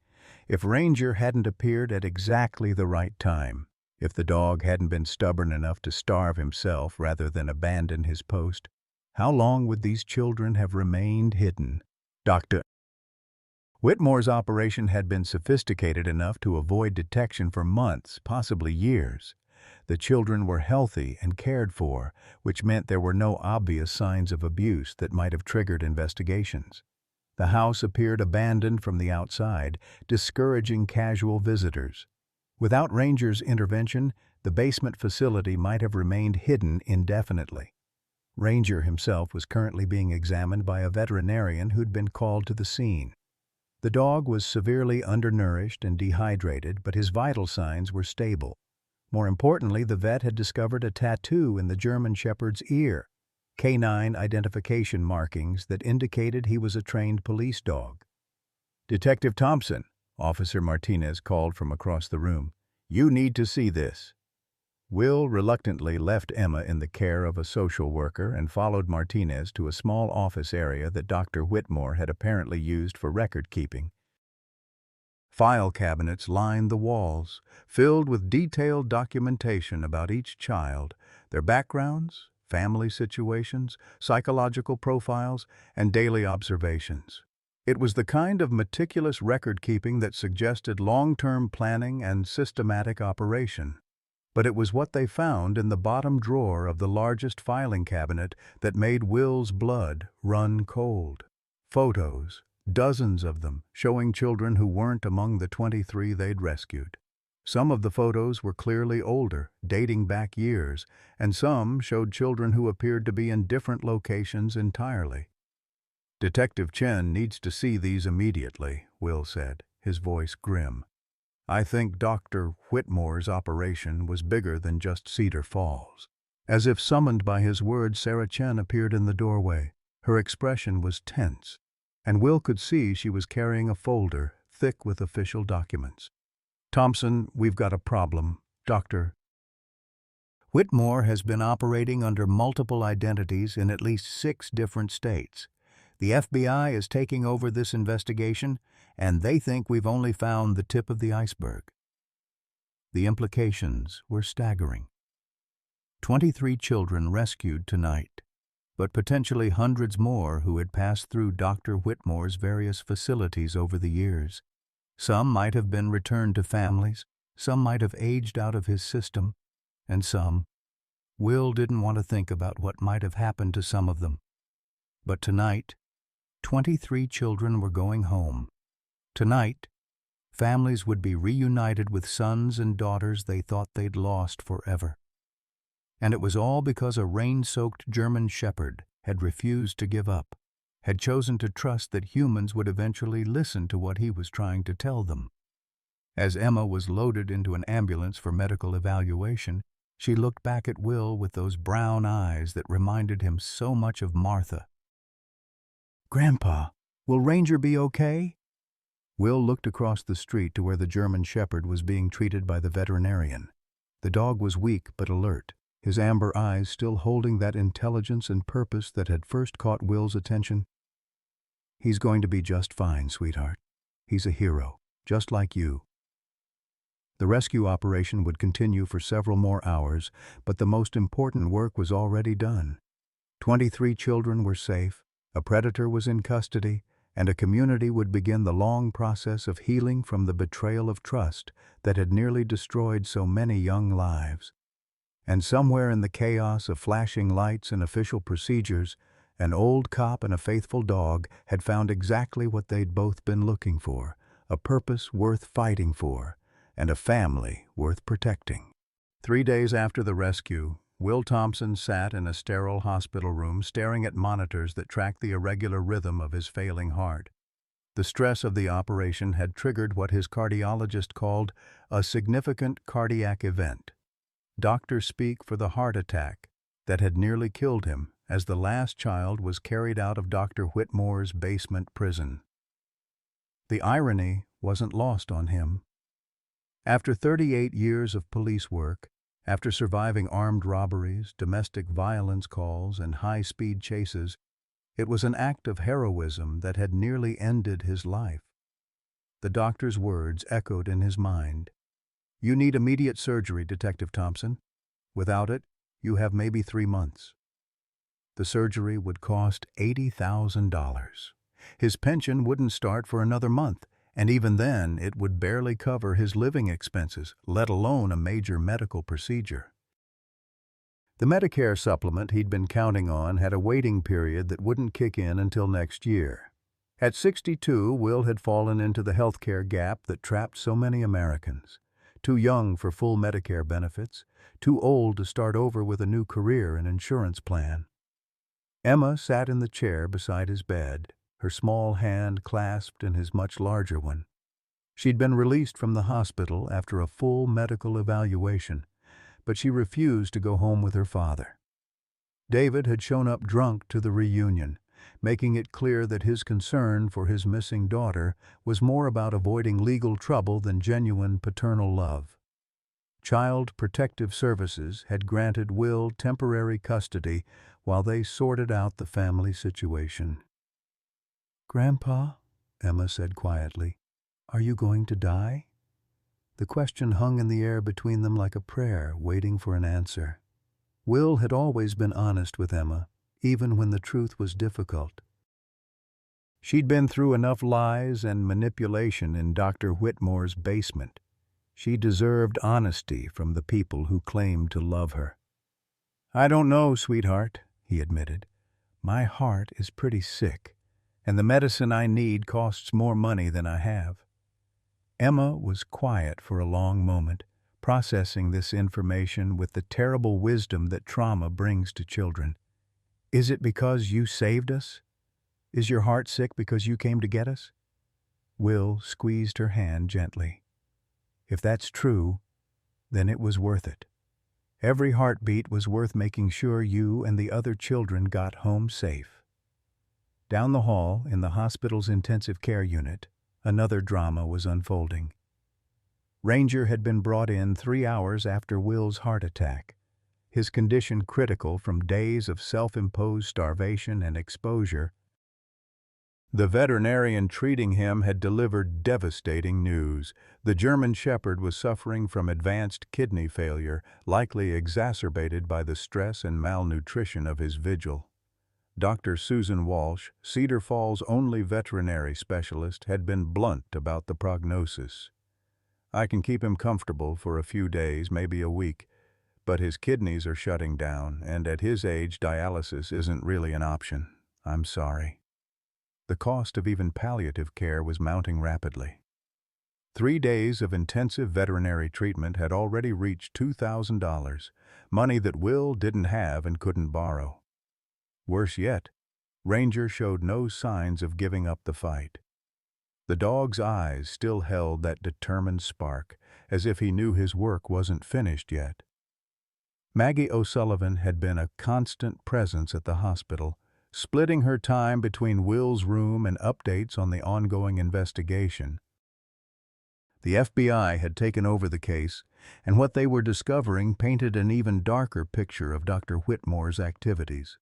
if Ranger hadn't appeared at exactly the right time, if the dog hadn't been stubborn enough to starve himself rather than abandon his post, how long would these children have remained hidden? Dr. Whitmore's operation had been sophisticated enough to avoid detection for months, possibly years. The children were healthy and cared for, which meant there were no obvious signs of abuse that might have triggered investigations. The house appeared abandoned from the outside, discouraging casual visitors. Without Ranger's intervention, the basement facility might have remained hidden indefinitely. Ranger himself was currently being examined by a veterinarian who'd been called to the scene. The dog was severely undernourished and dehydrated, but his vital signs were stable. More importantly, the vet had discovered a tattoo in the German Shepherd's ear. canine identification markings that indicated he was a trained police dog. "Detective Thompson," Officer Martinez called from across the room, "you need to see this." Will reluctantly left Emma in the care of a social worker and followed Martinez to a small office area that Dr. Whitmore had apparently used for record keeping. File cabinets lined the walls, filled with detailed documentation about each child, their backgrounds, family situations, psychological profiles, and daily observations. It was the kind of meticulous record-keeping that suggested long-term planning and systematic operation. But it was what they found in the bottom drawer of the largest filing cabinet that made Will's blood run cold. Photos, dozens of them, showing children who weren't among the 23 they'd rescued. Some of the photos were clearly older, dating back years, and some showed children who appeared to be in different locations entirely. "Detective Chen needs to see these immediately," Will said, his voice grim. "I think Dr. Whitmore's operation was bigger than just Cedar Falls." As if summoned by his words, Sarah Chen appeared in the doorway. Her expression was tense, and Will could see she was carrying a folder thick with official documents. "Thompson, we've got a problem. Dr. Whitmore has been operating under multiple identities in at least 6 different states. The FBI is taking over this investigation, and they think we've only found the tip of the iceberg." The implications were staggering. 23 children rescued tonight, but potentially hundreds more who had passed through Dr. Whitmore's various facilities over the years. Some might have been returned to families, some might have aged out of his system, and some— Will didn't want to think about what might have happened to some of them. But tonight, 23 children were going home. Tonight, families would be reunited with sons and daughters they thought they'd lost forever. And it was all because a rain-soaked German shepherd had refused to give up, had chosen to trust that humans would eventually listen to what he was trying to tell them. As Emma was loaded into an ambulance for medical evaluation, she looked back at Will with those brown eyes that reminded him so much of Martha. "Grandpa, will Ranger be okay?" Will looked across the street to where the German shepherd was being treated by the veterinarian. The dog was weak but alert, his amber eyes still holding that intelligence and purpose that had first caught Will's attention. "He's going to be just fine, sweetheart. He's a hero, just like you." The rescue operation would continue for several more hours, but the most important work was already done. 23 children were safe, a predator was in custody, and a community would begin the long process of healing from the betrayal of trust that had nearly destroyed so many young lives. And somewhere in the chaos of flashing lights and official procedures, an old cop and a faithful dog had found exactly what they'd both been looking for, a purpose worth fighting for, and a family worth protecting. 3 days after the rescue, Will Thompson sat in a sterile hospital room staring at monitors that tracked the irregular rhythm of his failing heart. The stress of the operation had triggered what his cardiologist called a significant cardiac event. Doctors speak for the heart attack that had nearly killed him as the last child was carried out of Dr. Whitmore's basement prison. The irony wasn't lost on him. After 38 years of police work, after surviving armed robberies, domestic violence calls, and high-speed chases, it was an act of heroism that had nearly ended his life. The doctor's words echoed in his mind. "You need immediate surgery, Detective Thompson. Without it, you have maybe 3 months." The surgery would cost $80,000. His pension wouldn't start for another month, and even then it would barely cover his living expenses, let alone a major medical procedure. The Medicare supplement he'd been counting on had a waiting period that wouldn't kick in until next year. At 62, Will had fallen into the healthcare gap that trapped so many Americans. Too young for full Medicare benefits, too old to start over with a new career and insurance plan. Emma sat in the chair beside his bed, her small hand clasped in his much larger one. She'd been released from the hospital after a full medical evaluation, but she refused to go home with her father. David had shown up drunk to the reunion, making it clear that his concern for his missing daughter was more about avoiding legal trouble than genuine paternal love. Child Protective Services had granted Will temporary custody while they sorted out the family situation. "Grandpa," Emma said quietly, "are you going to die?" The question hung in the air between them like a prayer, waiting for an answer. Will had always been honest with Emma, even when the truth was difficult. She'd been through enough lies and manipulation in Dr. Whitmore's basement. She deserved honesty from the people who claimed to love her. "I don't know, sweetheart," he admitted. "My heart is pretty sick, and the medicine I need costs more money than I have." Emma was quiet for a long moment, processing this information with the terrible wisdom that trauma brings to children. "Is it because you saved us? Is your heart sick because you came to get us?" Will squeezed her hand gently. "If that's true, then it was worth it. Every heartbeat was worth making sure you and the other children got home safe." Down the hall, in the hospital's intensive care unit, another drama was unfolding. Ranger had been brought in 3 hours after Will's heart attack, his condition critical from days of self-imposed starvation and exposure. The veterinarian treating him had delivered devastating news. The German Shepherd was suffering from advanced kidney failure, likely exacerbated by the stress and malnutrition of his vigil. Dr. Susan Walsh, Cedar Falls' only veterinary specialist, had been blunt about the prognosis. "I can keep him comfortable for a few days, maybe a week, but his kidneys are shutting down, and at his age dialysis isn't really an option. I'm sorry." The cost of even palliative care was mounting rapidly. 3 days of intensive veterinary treatment had already reached $2,000, money that Will didn't have and couldn't borrow. Worse yet, Ranger showed no signs of giving up the fight. The dog's eyes still held that determined spark, as if he knew his work wasn't finished yet. Maggie O'Sullivan had been a constant presence at the hospital, splitting her time between Will's room and updates on the ongoing investigation. The FBI had taken over the case, and what they were discovering painted an even darker picture of Dr. Whitmore's activities.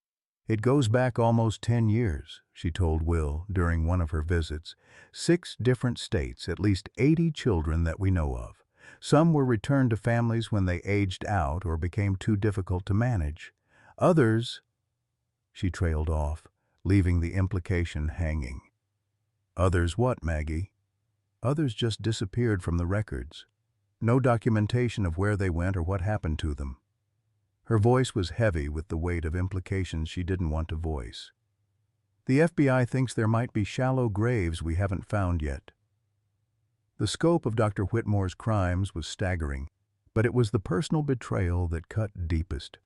"It goes back almost 10 years, she told Will during one of her visits. 6 different states, at least 80 children that we know of. Some were returned to families when they aged out or became too difficult to manage. Others—" She trailed off, leaving the implication hanging. "Others what, Maggie?" "Others just disappeared from the records. No documentation of where they went or what happened to them." Her voice was heavy with the weight of implications she didn't want to voice. "The FBI thinks there might be shallow graves we haven't found yet." The scope of Dr. Whitmore's crimes was staggering, but it was the personal betrayal that cut deepest.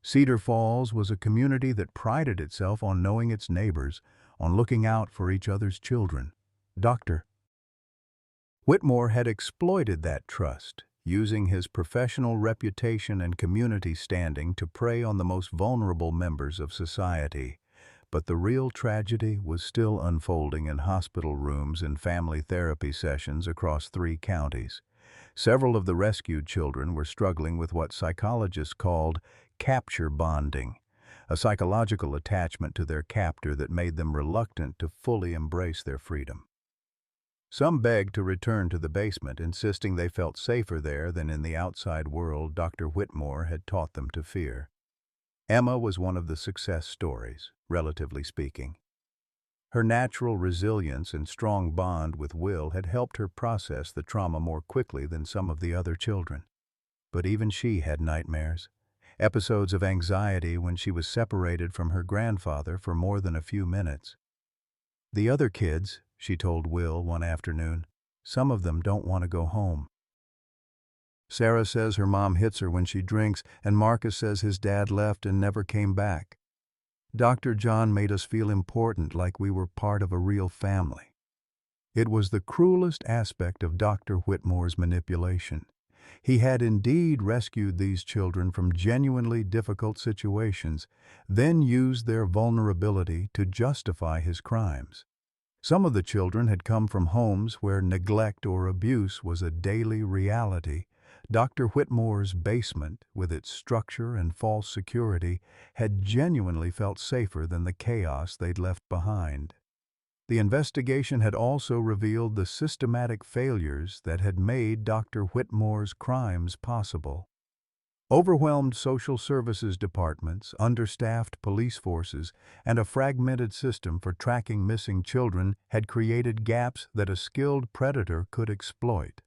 Cedar Falls was a community that prided itself on knowing its neighbors, on looking out for each other's children. Dr. Whitmore had exploited that trust, using his professional reputation and community standing to prey on the most vulnerable members of society. But the real tragedy was still unfolding in hospital rooms and family therapy sessions across 3 counties. Several of the rescued children were struggling with what psychologists called capture bonding, a psychological attachment to their captor that made them reluctant to fully embrace their freedom. Some begged to return to the basement, insisting they felt safer there than in the outside world Dr. Whitmore had taught them to fear. Emma was one of the success stories, relatively speaking. Her natural resilience and strong bond with Will had helped her process the trauma more quickly than some of the other children. But even she had nightmares, episodes of anxiety when she was separated from her grandfather for more than a few minutes. "The other kids," she told Will one afternoon, "some of them don't want to go home. Sarah says her mom hits her when she drinks, and Marcus says his dad left and never came back. Dr. John made us feel important, like we were part of a real family." It was the cruelest aspect of Dr. Whitmore's manipulation. He had indeed rescued these children from genuinely difficult situations, then used their vulnerability to justify his crimes. Some of the children had come from homes where neglect or abuse was a daily reality. Dr. Whitmore's basement, with its structure and false security, had genuinely felt safer than the chaos they'd left behind. The investigation had also revealed the systematic failures that had made Dr. Whitmore's crimes possible. Overwhelmed social services departments, understaffed police forces, and a fragmented system for tracking missing children had created gaps that a skilled predator could exploit.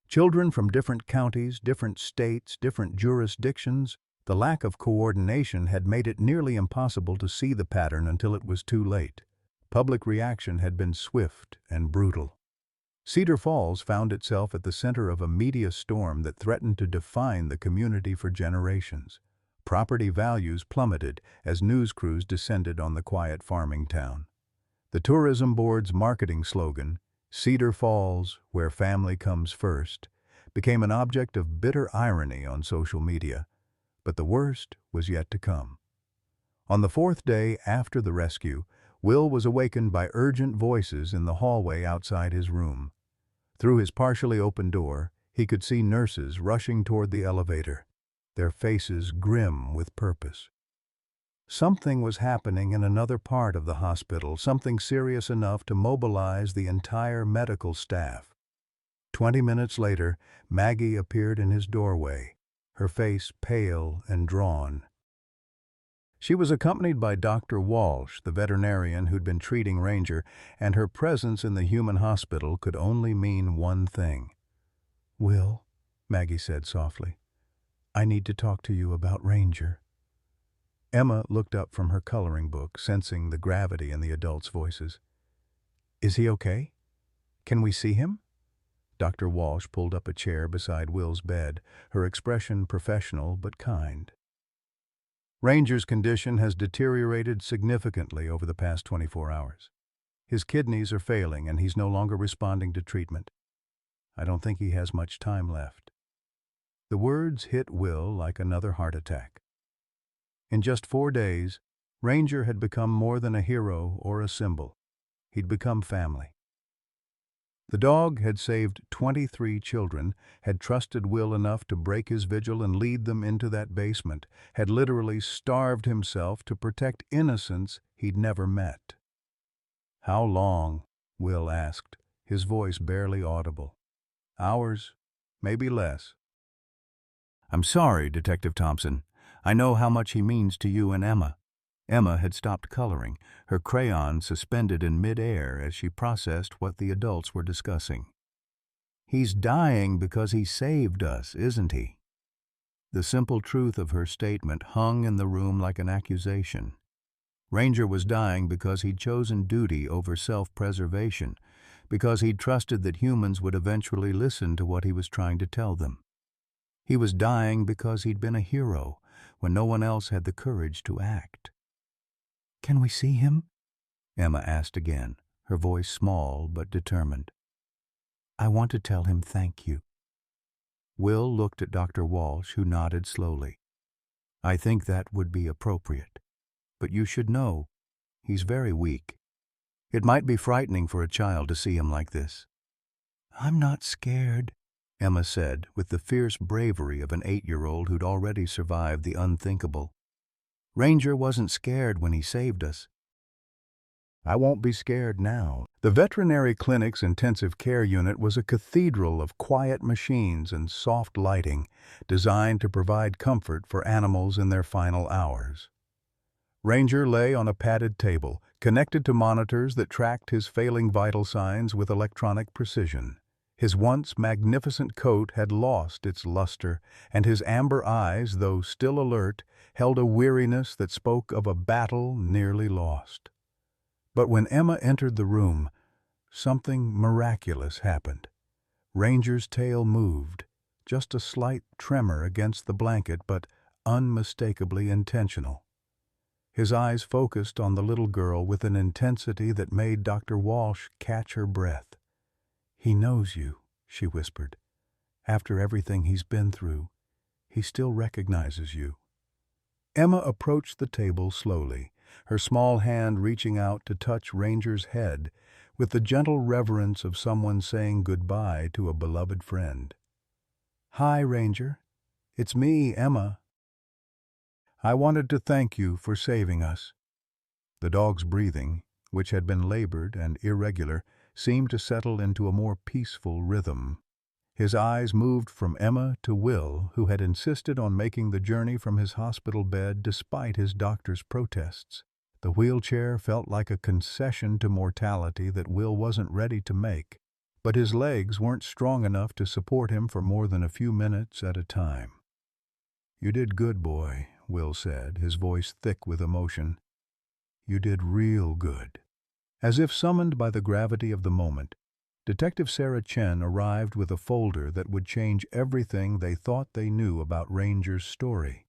Children from different counties, different states, different jurisdictions, the lack of coordination had made it nearly impossible to see the pattern until it was too late. Public reaction had been swift and brutal. Cedar Falls found itself at the center of a media storm that threatened to define the community for generations. Property values plummeted as news crews descended on the quiet farming town. The tourism board's marketing slogan, "Cedar Falls, where family comes first," became an object of bitter irony on social media. But the worst was yet to come. On the fourth day after the rescue, Will was awakened by urgent voices in the hallway outside his room. Through his partially open door, he could see nurses rushing toward the elevator, their faces grim with purpose. Something was happening in another part of the hospital, something serious enough to mobilize the entire medical staff. 20 minutes later, Maggie appeared in his doorway, her face pale and drawn. She was accompanied by Dr. Walsh, the veterinarian who'd been treating Ranger, and her presence in the human hospital could only mean one thing. "Will," Maggie said softly, "I need to talk to you about Ranger." Emma looked up from her coloring book, sensing the gravity in the adults' voices. "Is he okay? Can we see him?" Dr. Walsh pulled up a chair beside Will's bed, her expression professional but kind. "Ranger's condition has deteriorated significantly over the past 24 hours. His kidneys are failing and he's no longer responding to treatment. I don't think he has much time left." The words hit Will like another heart attack. In just 4 days, Ranger had become more than a hero or a symbol. He'd become family. The dog had saved 23 children, had trusted Will enough to break his vigil and lead them into that basement, had literally starved himself to protect innocents he'd never met. "How long?" Will asked, his voice barely audible. "Hours, maybe less." "I'm sorry, Detective Thompson. I know how much he means to you and Emma." Emma had stopped coloring, her crayon suspended in mid-air as she processed what the adults were discussing. "He's dying because he saved us, isn't he?" The simple truth of her statement hung in the room like an accusation. Ranger was dying because he'd chosen duty over self-preservation, because he'd trusted that humans would eventually listen to what he was trying to tell them. He was dying because he'd been a hero when no one else had the courage to act. "Can we see him?" Emma asked again, her voice small but determined. "I want to tell him thank you." Will looked at Dr. Walsh, who nodded slowly. "I think that would be appropriate. But you should know, he's very weak. It might be frightening for a child to see him like this." "I'm not scared," Emma said, with the fierce bravery of an 8-year-old who'd already survived the unthinkable. "Ranger wasn't scared when he saved us." "I won't be scared now." The veterinary clinic's intensive care unit was a cathedral of quiet machines and soft lighting, designed to provide comfort for animals in their final hours. Ranger lay on a padded table, connected to monitors that tracked his failing vital signs with electronic precision. His once magnificent coat had lost its luster, and his amber eyes, though still alert, held a weariness that spoke of a battle nearly lost. But when Emma entered the room, something miraculous happened. Ranger's tail moved, just a slight tremor against the blanket, but unmistakably intentional. His eyes focused on the little girl with an intensity that made Dr. Walsh catch her breath. "He knows you," she whispered. After everything he's been through, he still recognizes you." Emma approached the table slowly, her small hand reaching out to touch Ranger's head with the gentle reverence of someone saying goodbye to a beloved friend. "Hi, Ranger. It's me, Emma. I wanted to thank you for saving us." The dog's breathing, which had been labored and irregular, seemed to settle into a more peaceful rhythm. His eyes moved from Emma to Will, who had insisted on making the journey from his hospital bed despite his doctor's protests. The wheelchair felt like a concession to mortality that Will wasn't ready to make, but his legs weren't strong enough to support him for more than a few minutes at a time. "You did good, boy," Will said, his voice thick with emotion. "You did real good." As if summoned by the gravity of the moment, Detective Sarah Chen arrived with a folder that would change everything they thought they knew about Ranger's story.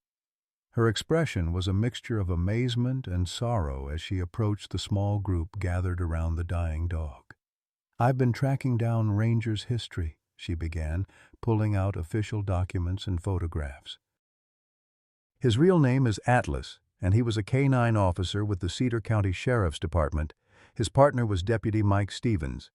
Her expression was a mixture of amazement and sorrow as she approached the small group gathered around the dying dog. "I've been tracking down Ranger's history," she began, pulling out official documents and photographs. "His real name is Atlas, and he was a K-9 officer with the Cedar County Sheriff's Department. His partner was Deputy Mike Stevens."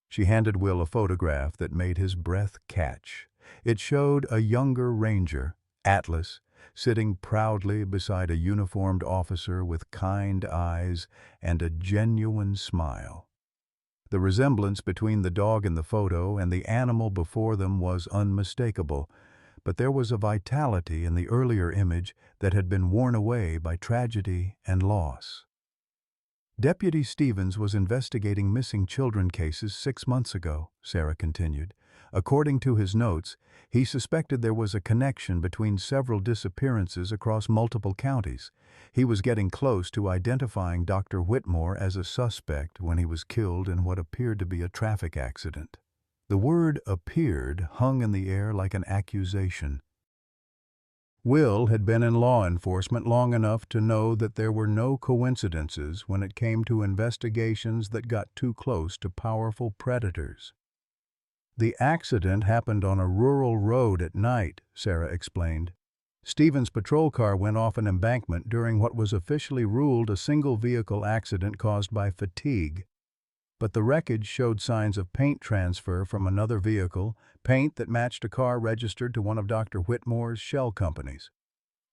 She handed Will a photograph that made his breath catch. It showed a younger Ranger, Atlas, sitting proudly beside a uniformed officer with kind eyes and a genuine smile. The resemblance between the dog in the photo and the animal before them was unmistakable, but there was a vitality in the earlier image that had been worn away by tragedy and loss. "Deputy Stevens was investigating missing children cases 6 months ago," Sarah continued. "According to his notes, he suspected there was a connection between several disappearances across multiple counties. He was getting close to identifying Dr. Whitmore as a suspect when he was killed in what appeared to be a traffic accident." The word "appeared" hung in the air like an accusation. Will had been in law enforcement long enough to know that there were no coincidences when it came to investigations that got too close to powerful predators. "The accident happened on a rural road at night," Sarah explained. "Stevens' patrol car went off an embankment during what was officially ruled a single-vehicle accident caused by fatigue. But the wreckage showed signs of paint transfer from another vehicle, paint that matched a car registered to one of Dr. Whitmore's shell companies."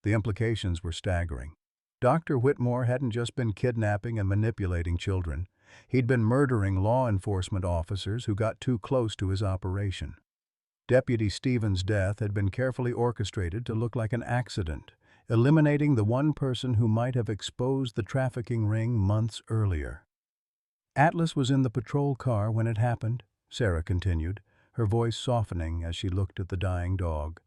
The implications were staggering. Dr. Whitmore hadn't just been kidnapping and manipulating children. He'd been murdering law enforcement officers who got too close to his operation. Deputy Stevens' death had been carefully orchestrated to look like an accident, eliminating the one person who might have exposed the trafficking ring months earlier. "Atlas was in the patrol car when it happened," Sarah continued, her voice softening as she looked at the dying dog.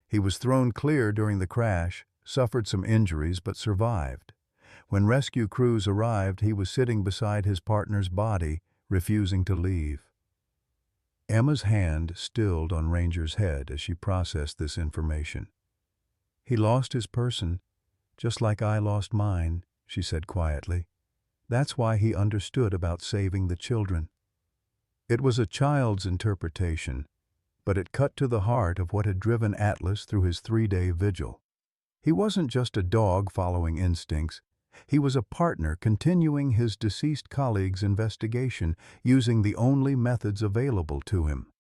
"He was thrown clear during the crash, suffered some injuries but survived. When rescue crews arrived, he was sitting beside his partner's body, refusing to leave." Emma's hand stilled on Ranger's head as she processed this information. "He lost his person, just like I lost mine," she said quietly. "That's why he understood about saving the children." It was a child's interpretation, but it cut to the heart of what had driven Atlas through his 3-day vigil. He wasn't just a dog following instincts. He was a partner continuing his deceased colleague's investigation using the only methods available to him.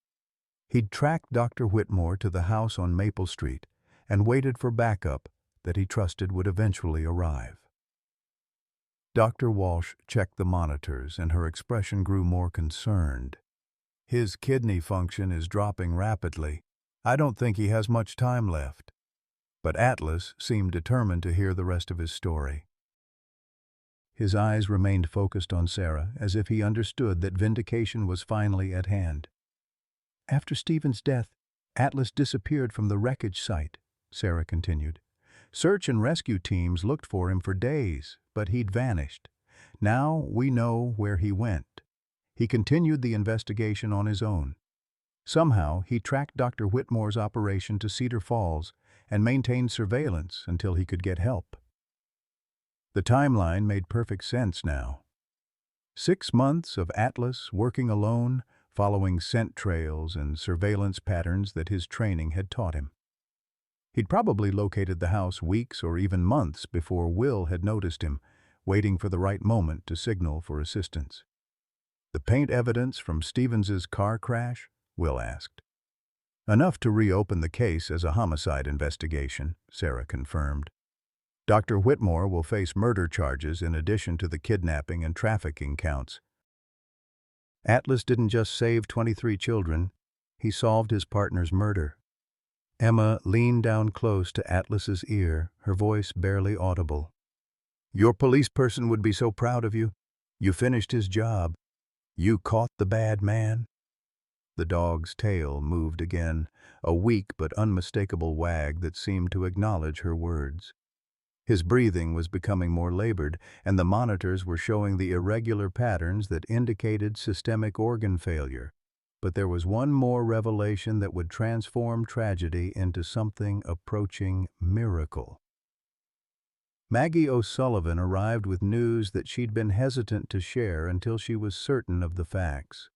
He'd tracked Dr. Whitmore to the house on Maple Street and waited for backup that he trusted would eventually arrive. Dr. Walsh checked the monitors, and her expression grew more concerned. "His kidney function is dropping rapidly. I don't think he has much time left." But Atlas seemed determined to hear the rest of his story. His eyes remained focused on Sarah, as if he understood that vindication was finally at hand. "After Stevens' death, Atlas disappeared from the wreckage site," Sarah continued. "Search and rescue teams looked for him for days, but he'd vanished. Now we know where he went. He continued the investigation on his own. Somehow, he tracked Dr. Whitmore's operation to Cedar Falls and maintained surveillance until he could get help." The timeline made perfect sense now. 6 months of Atlas working alone, following scent trails and surveillance patterns that his training had taught him. He'd probably located the house weeks or even months before Will had noticed him, waiting for the right moment to signal for assistance. "The paint evidence from Stevens's car crash?" Will asked. "Enough to reopen the case as a homicide investigation," Sarah confirmed. "Dr. Whitmore will face murder charges in addition to the kidnapping and trafficking counts." Atlas didn't just save 23 children, he solved his partner's murder. Emma leaned down close to Atlas's ear, her voice barely audible. "Your police person would be so proud of you. You finished his job. You caught the bad man." The dog's tail moved again, a weak but unmistakable wag that seemed to acknowledge her words. His breathing was becoming more labored, and the monitors were showing the irregular patterns that indicated systemic organ failure. But there was one more revelation that would transform tragedy into something approaching miracle. Maggie O'Sullivan arrived with news that she'd been hesitant to share until she was certain of the facts.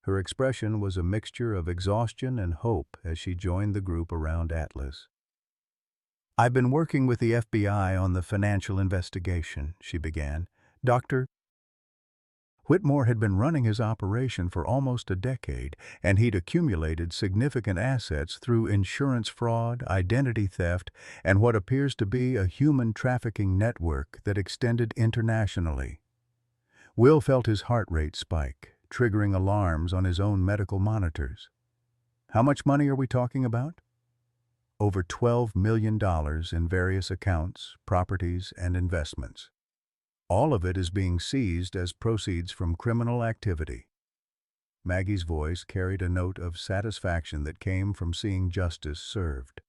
Her expression was a mixture of exhaustion and hope as she joined the group around Atlas. "I've been working with the FBI on the financial investigation," she began. "Dr. Whitmore had been running his operation for almost a decade, and he'd accumulated significant assets through insurance fraud, identity theft, and what appears to be a human trafficking network that extended internationally." Will felt his heart rate spike, triggering alarms on his own medical monitors. "How much money are we talking about?" "Over $12 million in various accounts, properties, and investments. All of it is being seized as proceeds from criminal activity." Maggie's voice carried a note of satisfaction that came from seeing justice served.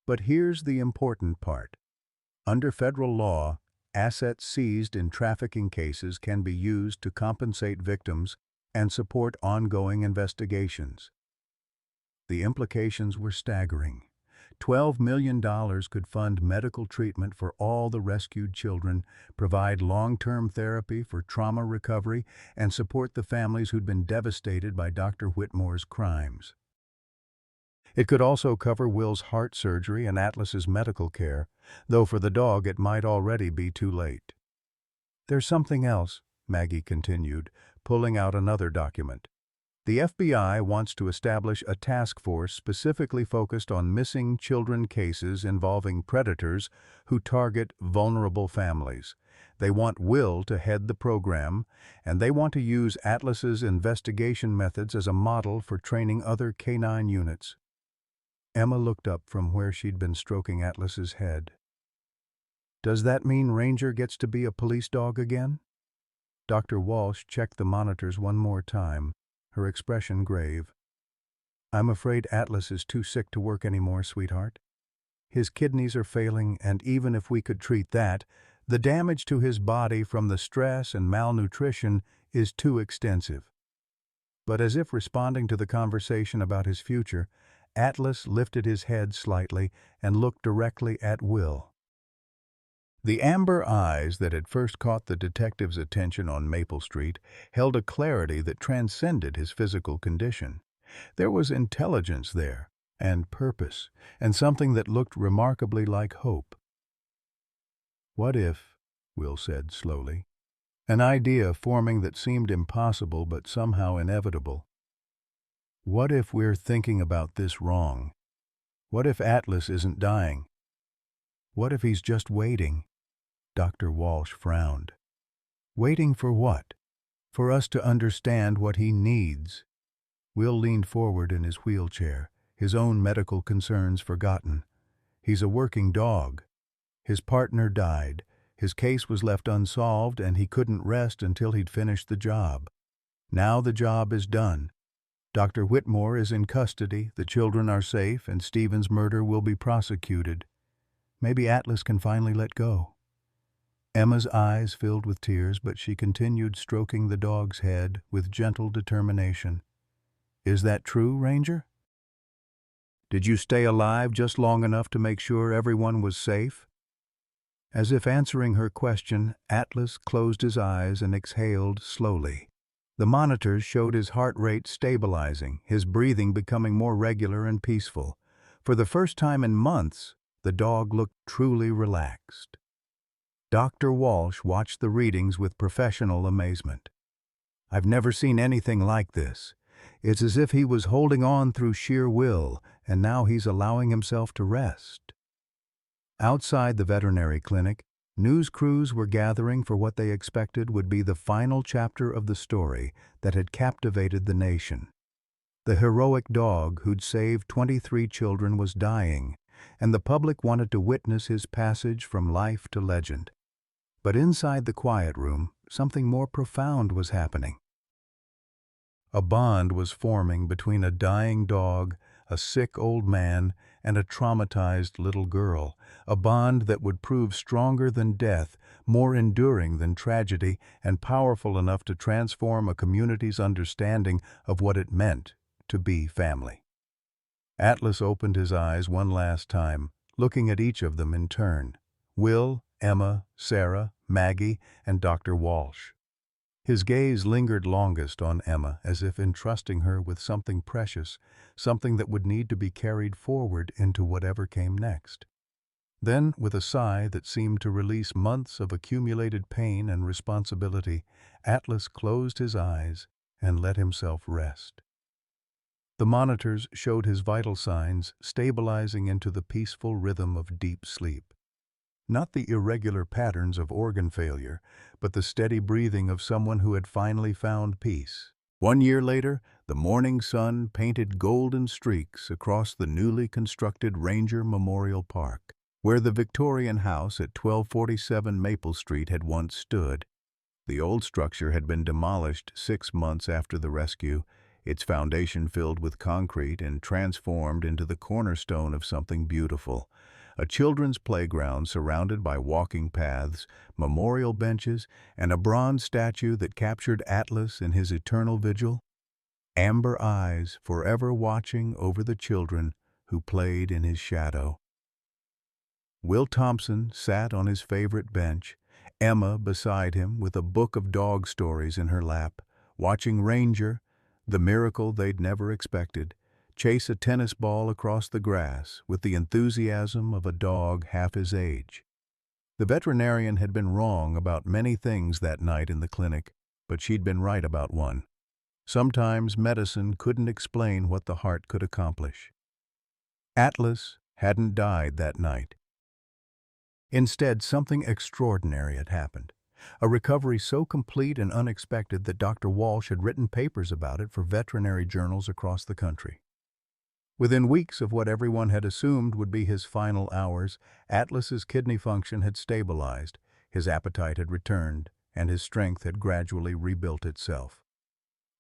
"But here's the important part. Under federal law, assets seized in trafficking cases can be used to compensate victims and support ongoing investigations." The implications were staggering. $12 million could fund medical treatment for all the rescued children, provide long-term therapy for trauma recovery, and support the families who'd been devastated by Dr. Whitmore's crimes. It could also cover Will's heart surgery and Atlas's medical care, though for the dog it might already be too late. "There's something else," Maggie continued, pulling out another document. "The FBI wants to establish a task force specifically focused on missing children cases involving predators who target vulnerable families. They want Will to head the program, and they want to use Atlas's investigation methods as a model for training other canine units." Emma looked up from where she'd been stroking Atlas's head. "Does that mean Ranger gets to be a police dog again?" Dr. Walsh checked the monitors one more time, her expression grave. "I'm afraid Atlas is too sick to work anymore, sweetheart. His kidneys are failing, and even if we could treat that, the damage to his body from the stress and malnutrition is too extensive." But as if responding to the conversation about his future, Atlas lifted his head slightly and looked directly at Will. The amber eyes that had first caught the detective's attention on Maple Street held a clarity that transcended his physical condition. There was intelligence there, and purpose, and something that looked remarkably like hope. "What if," Will said slowly, an idea forming that seemed impossible but somehow inevitable. "What if we're thinking about this wrong? What if Atlas isn't dying? What if he's just waiting?" Dr. Walsh frowned. "Waiting for what?" "For us to understand what he needs." Will leaned forward in his wheelchair, his own medical concerns forgotten. "He's a working dog. His partner died. His case was left unsolved, and he couldn't rest until he'd finished the job. Now the job is done. Dr. Whitmore is in custody, the children are safe, and Stevens' murder will be prosecuted. Maybe Atlas can finally let go." Emma's eyes filled with tears, but she continued stroking the dog's head with gentle determination. "Is that true, Ranger? Did you stay alive just long enough to make sure everyone was safe?" As if answering her question, Atlas closed his eyes and exhaled slowly. The monitors showed his heart rate stabilizing, his breathing becoming more regular and peaceful. For the first time in months, the dog looked truly relaxed. Dr. Walsh watched the readings with professional amazement. "I've never seen anything like this. It's as if he was holding on through sheer will, and now he's allowing himself to rest." Outside the veterinary clinic, news crews were gathering for what they expected would be the final chapter of the story that had captivated the nation. The heroic dog who'd saved 23 children was dying, and the public wanted to witness his passage from life to legend. But inside the quiet room, something more profound was happening. A bond was forming between a dying dog, a sick old man, and a traumatized little girl, a bond that would prove stronger than death, more enduring than tragedy, and powerful enough to transform a community's understanding of what it meant to be family. Atlas opened his eyes one last time, looking at each of them in turn: Will, Emma, Sarah, Maggie, and Dr. Walsh. His gaze lingered longest on Emma, as if entrusting her with something precious, something that would need to be carried forward into whatever came next. Then, with a sigh that seemed to release months of accumulated pain and responsibility, Atlas closed his eyes and let himself rest. The monitors showed his vital signs stabilizing into the peaceful rhythm of deep sleep. Not the irregular patterns of organ failure, but the steady breathing of someone who had finally found peace. 1 year later, the morning sun painted golden streaks across the newly constructed Ranger Memorial Park, where the Victorian house at 1247 Maple Street had once stood. The old structure had been demolished 6 months after the rescue, its foundation filled with concrete and transformed into the cornerstone of something beautiful. A children's playground surrounded by walking paths, memorial benches, and a bronze statue that captured Atlas in his eternal vigil. Amber eyes forever watching over the children who played in his shadow. Will Thompson sat on his favorite bench, Emma beside him with a book of dog stories in her lap, watching Ranger, the miracle they'd never expected, chase a tennis ball across the grass with the enthusiasm of a dog half his age. The veterinarian had been wrong about many things that night in the clinic, but she'd been right about one. Sometimes medicine couldn't explain what the heart could accomplish. Atlas hadn't died that night. Instead, something extraordinary had happened. A recovery so complete and unexpected that Dr. Walsh had written papers about it for veterinary journals across the country. Within weeks of what everyone had assumed would be his final hours, Atlas's kidney function had stabilized, his appetite had returned, and his strength had gradually rebuilt itself.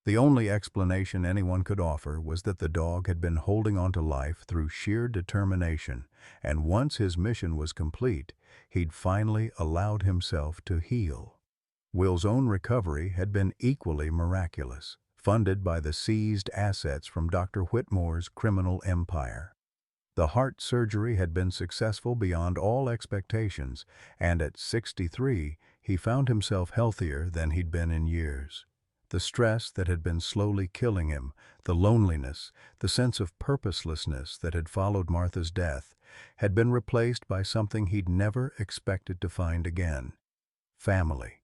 The only explanation anyone could offer was that the dog had been holding on to life through sheer determination, and once his mission was complete, he'd finally allowed himself to heal. Will's own recovery had been equally miraculous, funded by the seized assets from Dr. Whitmore's criminal empire. The heart surgery had been successful beyond all expectations, and at 63, he found himself healthier than he'd been in years. The stress that had been slowly killing him, the loneliness, the sense of purposelessness that had followed Martha's death, had been replaced by something he'd never expected to find again: family.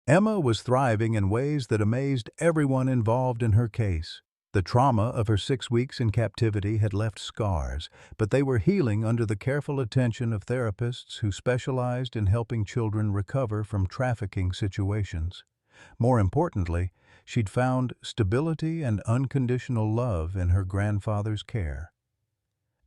Emma was thriving in ways that amazed everyone involved in her case. The trauma of her 6 weeks in captivity had left scars, but they were healing under the careful attention of therapists who specialized in helping children recover from trafficking situations. More importantly, she'd found stability and unconditional love in her grandfather's care.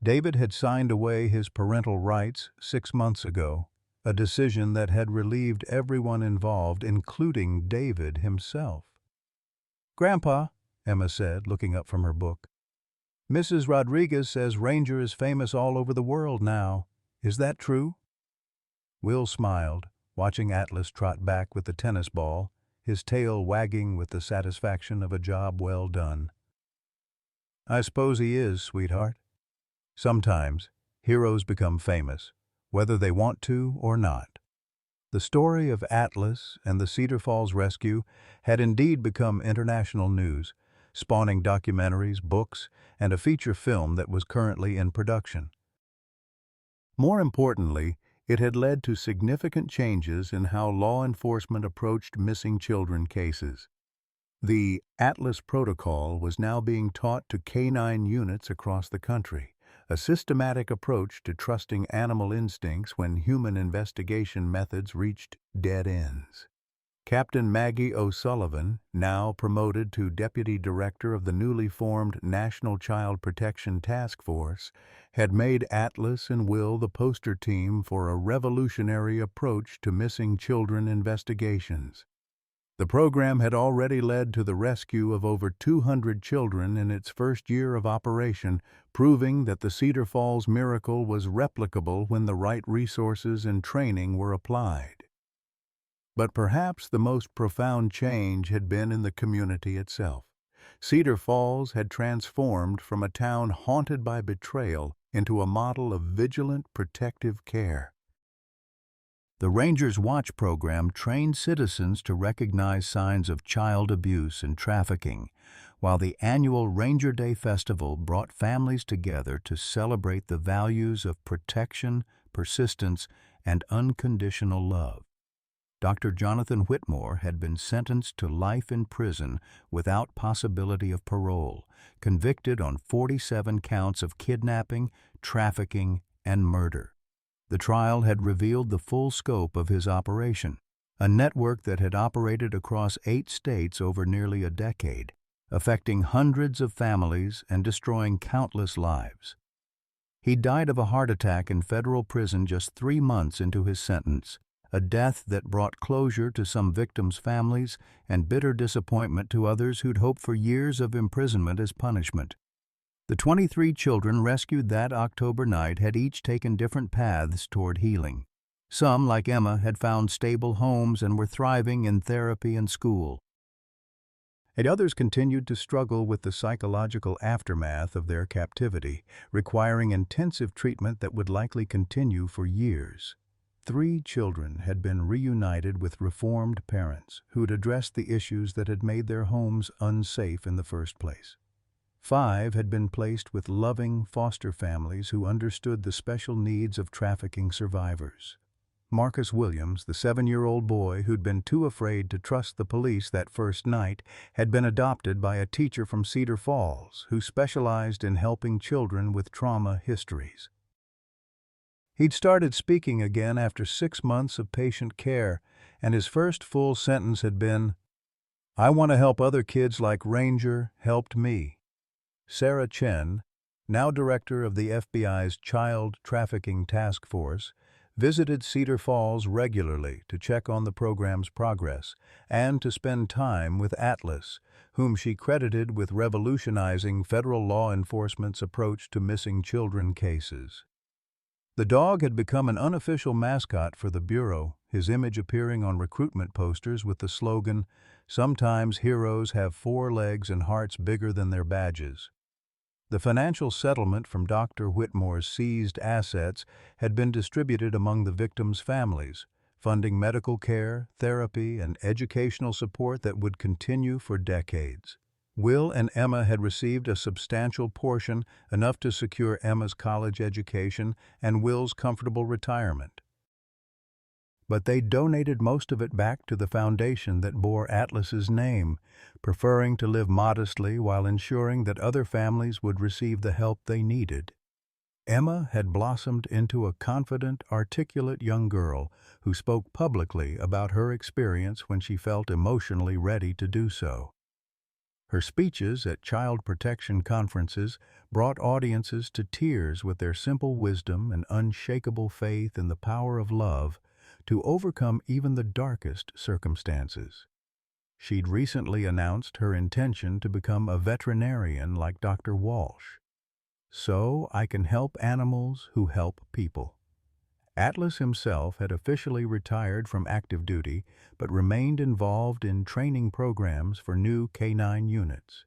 David had signed away his parental rights 6 months ago, a decision that had relieved everyone involved, including David himself. "Grandpa," Emma said, looking up from her book, "Mrs. Rodriguez says Ranger is famous all over the world now. Is that true?" Will smiled, watching Atlas trot back with the tennis ball, his tail wagging with the satisfaction of a job well done. "I suppose he is, sweetheart. Sometimes, heroes become famous, whether they want to or not." The story of Atlas and the Cedar Falls rescue had indeed become international news, spawning documentaries, books, and a feature film that was currently in production. More importantly, it had led to significant changes in how law enforcement approached missing children cases. The Atlas Protocol was now being taught to canine units across the country, a systematic approach to trusting animal instincts when human investigation methods reached dead ends. Captain Maggie O'Sullivan, now promoted to Deputy Director of the newly formed National Child Protection Task Force, had made Atlas and Will the poster team for a revolutionary approach to missing children investigations. The program had already led to the rescue of over 200 children in its first year of operation, proving that the Cedar Falls miracle was replicable when the right resources and training were applied. But perhaps the most profound change had been in the community itself. Cedar Falls had transformed from a town haunted by betrayal into a model of vigilant, protective care. The Rangers Watch program trained citizens to recognize signs of child abuse and trafficking, while the annual Ranger Day Festival brought families together to celebrate the values of protection, persistence, and unconditional love. Dr. Jonathan Whitmore had been sentenced to life in prison without possibility of parole, convicted on 47 counts of kidnapping, trafficking, and murder. The trial had revealed the full scope of his operation, a network that had operated across 8 states over nearly a decade, affecting hundreds of families and destroying countless lives. He died of a heart attack in federal prison just 3 months into his sentence, a death that brought closure to some victims' families and bitter disappointment to others who'd hoped for years of imprisonment as punishment. The 23 children rescued that October night had each taken different paths toward healing. Some, like Emma, had found stable homes and were thriving in therapy and school. And others continued to struggle with the psychological aftermath of their captivity, requiring intensive treatment that would likely continue for years. 3 children had been reunited with reformed parents who'd addressed the issues that had made their homes unsafe in the first place. 5 had been placed with loving foster families who understood the special needs of trafficking survivors. Marcus Williams, the 7-year-old boy who'd been too afraid to trust the police that first night, had been adopted by a teacher from Cedar Falls who specialized in helping children with trauma histories. He'd started speaking again after 6 months of patient care, and his first full sentence had been, "I want to help other kids like Ranger helped me." Sarah Chen, now director of the FBI's Child Trafficking Task Force, visited Cedar Falls regularly to check on the program's progress and to spend time with Atlas, whom she credited with revolutionizing federal law enforcement's approach to missing children cases. The dog had become an unofficial mascot for the Bureau, his image appearing on recruitment posters with the slogan, "Sometimes heroes have 4 legs and hearts bigger than their badges." The financial settlement from Dr. Whitmore's seized assets had been distributed among the victims' families, funding medical care, therapy, and educational support that would continue for decades. Will and Emma had received a substantial portion, enough to secure Emma's college education and Will's comfortable retirement. But they donated most of it back to the foundation that bore Atlas's name, preferring to live modestly while ensuring that other families would receive the help they needed. Emma had blossomed into a confident, articulate young girl who spoke publicly about her experience when she felt emotionally ready to do so. Her speeches at child protection conferences brought audiences to tears with their simple wisdom and unshakable faith in the power of love to overcome even the darkest circumstances. She'd recently announced her intention to become a veterinarian like Dr. Walsh. "So I can help animals who help people." Atlas himself had officially retired from active duty, but remained involved in training programs for new canine units.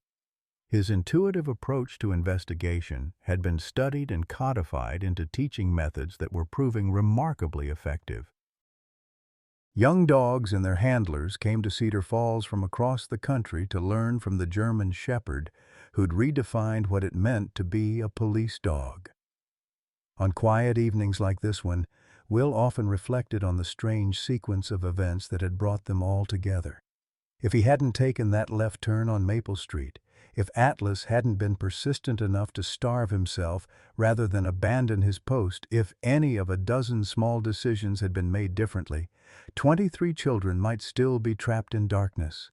His intuitive approach to investigation had been studied and codified into teaching methods that were proving remarkably effective. Young dogs and their handlers came to Cedar Falls from across the country to learn from the German Shepherd who'd redefined what it meant to be a police dog. On quiet evenings like this one, Will often reflected on the strange sequence of events that had brought them all together. If he hadn't taken that left turn on Maple Street, if Atlas hadn't been persistent enough to starve himself rather than abandon his post, if any of a dozen small decisions had been made differently, 23 children might still be trapped in darkness.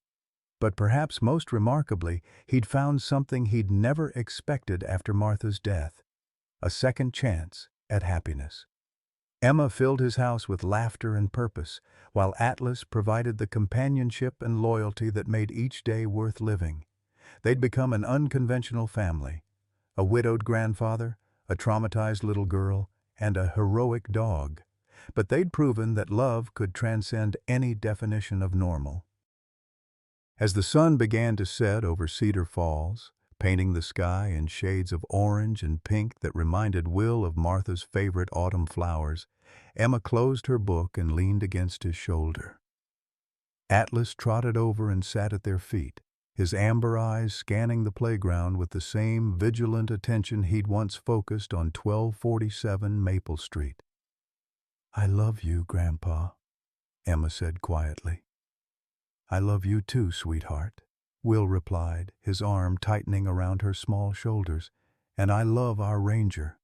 But perhaps most remarkably, he'd found something he'd never expected after Martha's death: a second chance at happiness. Emma filled his house with laughter and purpose, while Atlas provided the companionship and loyalty that made each day worth living. They'd become an unconventional family: a widowed grandfather, a traumatized little girl, and a heroic dog. But they'd proven that love could transcend any definition of normal. As the sun began to set over Cedar Falls, painting the sky in shades of orange and pink that reminded Will of Martha's favorite autumn flowers, Emma closed her book and leaned against his shoulder. Atlas trotted over and sat at their feet, his amber eyes scanning the playground with the same vigilant attention he'd once focused on 1247 Maple Street. "I love you, Grandpa," Emma said quietly. "I love you too, sweetheart," Will replied, his arm tightening around her small shoulders. "And I love our ranger."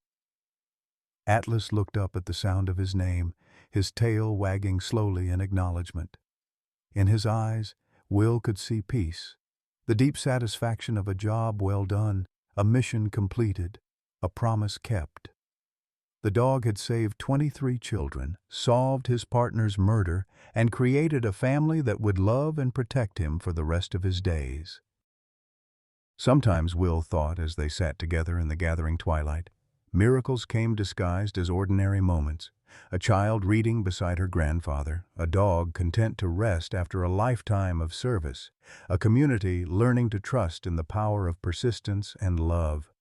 Atlas looked up at the sound of his name, his tail wagging slowly in acknowledgement. In his eyes, Will could see peace, the deep satisfaction of a job well done, a mission completed, a promise kept. The dog had saved 23 children, solved his partner's murder, and created a family that would love and protect him for the rest of his days. Sometimes, Will thought as they sat together in the gathering twilight, miracles came disguised as ordinary moments: a child reading beside her grandfather, a dog content to rest after a lifetime of service, a community learning to trust in the power of persistence and love.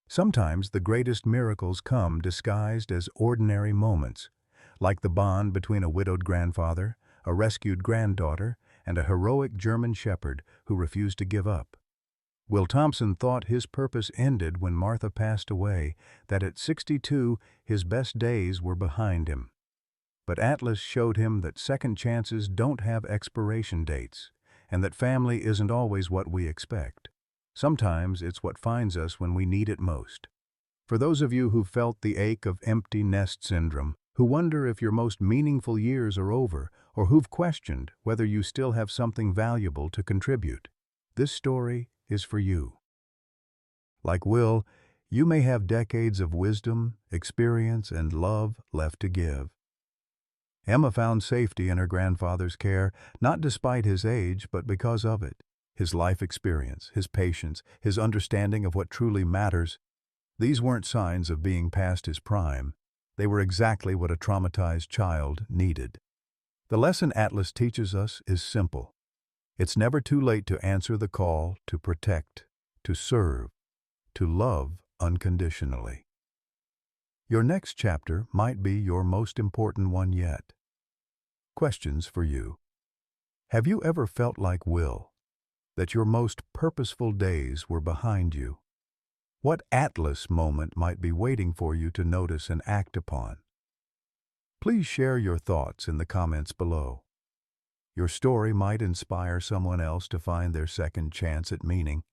Sometimes the greatest miracles come disguised as ordinary moments, like the bond between a widowed grandfather, a rescued granddaughter, and a heroic German shepherd who refused to give up. Will Thompson thought his purpose ended when Martha passed away, that at 62 his best days were behind him. But Atlas showed him that second chances don't have expiration dates, and that family isn't always what we expect. Sometimes it's what finds us when we need it most. For those of you who've felt the ache of empty nest syndrome, who wonder if your most meaningful years are over, or who've questioned whether you still have something valuable to contribute, this story is for you. Like Will, you may have decades of wisdom, experience, and love left to give. Emma found safety in her grandfather's care, not despite his age, but because of it. His life experience, his patience, his understanding of what truly matters. These weren't signs of being past his prime. They were exactly what a traumatized child needed. The lesson Atlas teaches us is simple. It's never too late to answer the call to protect, to serve, to love unconditionally. Your next chapter might be your most important one yet. Questions for you. Have you ever felt like Will, that your most purposeful days were behind you? What Atlas moment might be waiting for you to notice and act upon? Please share your thoughts in the comments below. Your story might inspire someone else to find their second chance at meaning.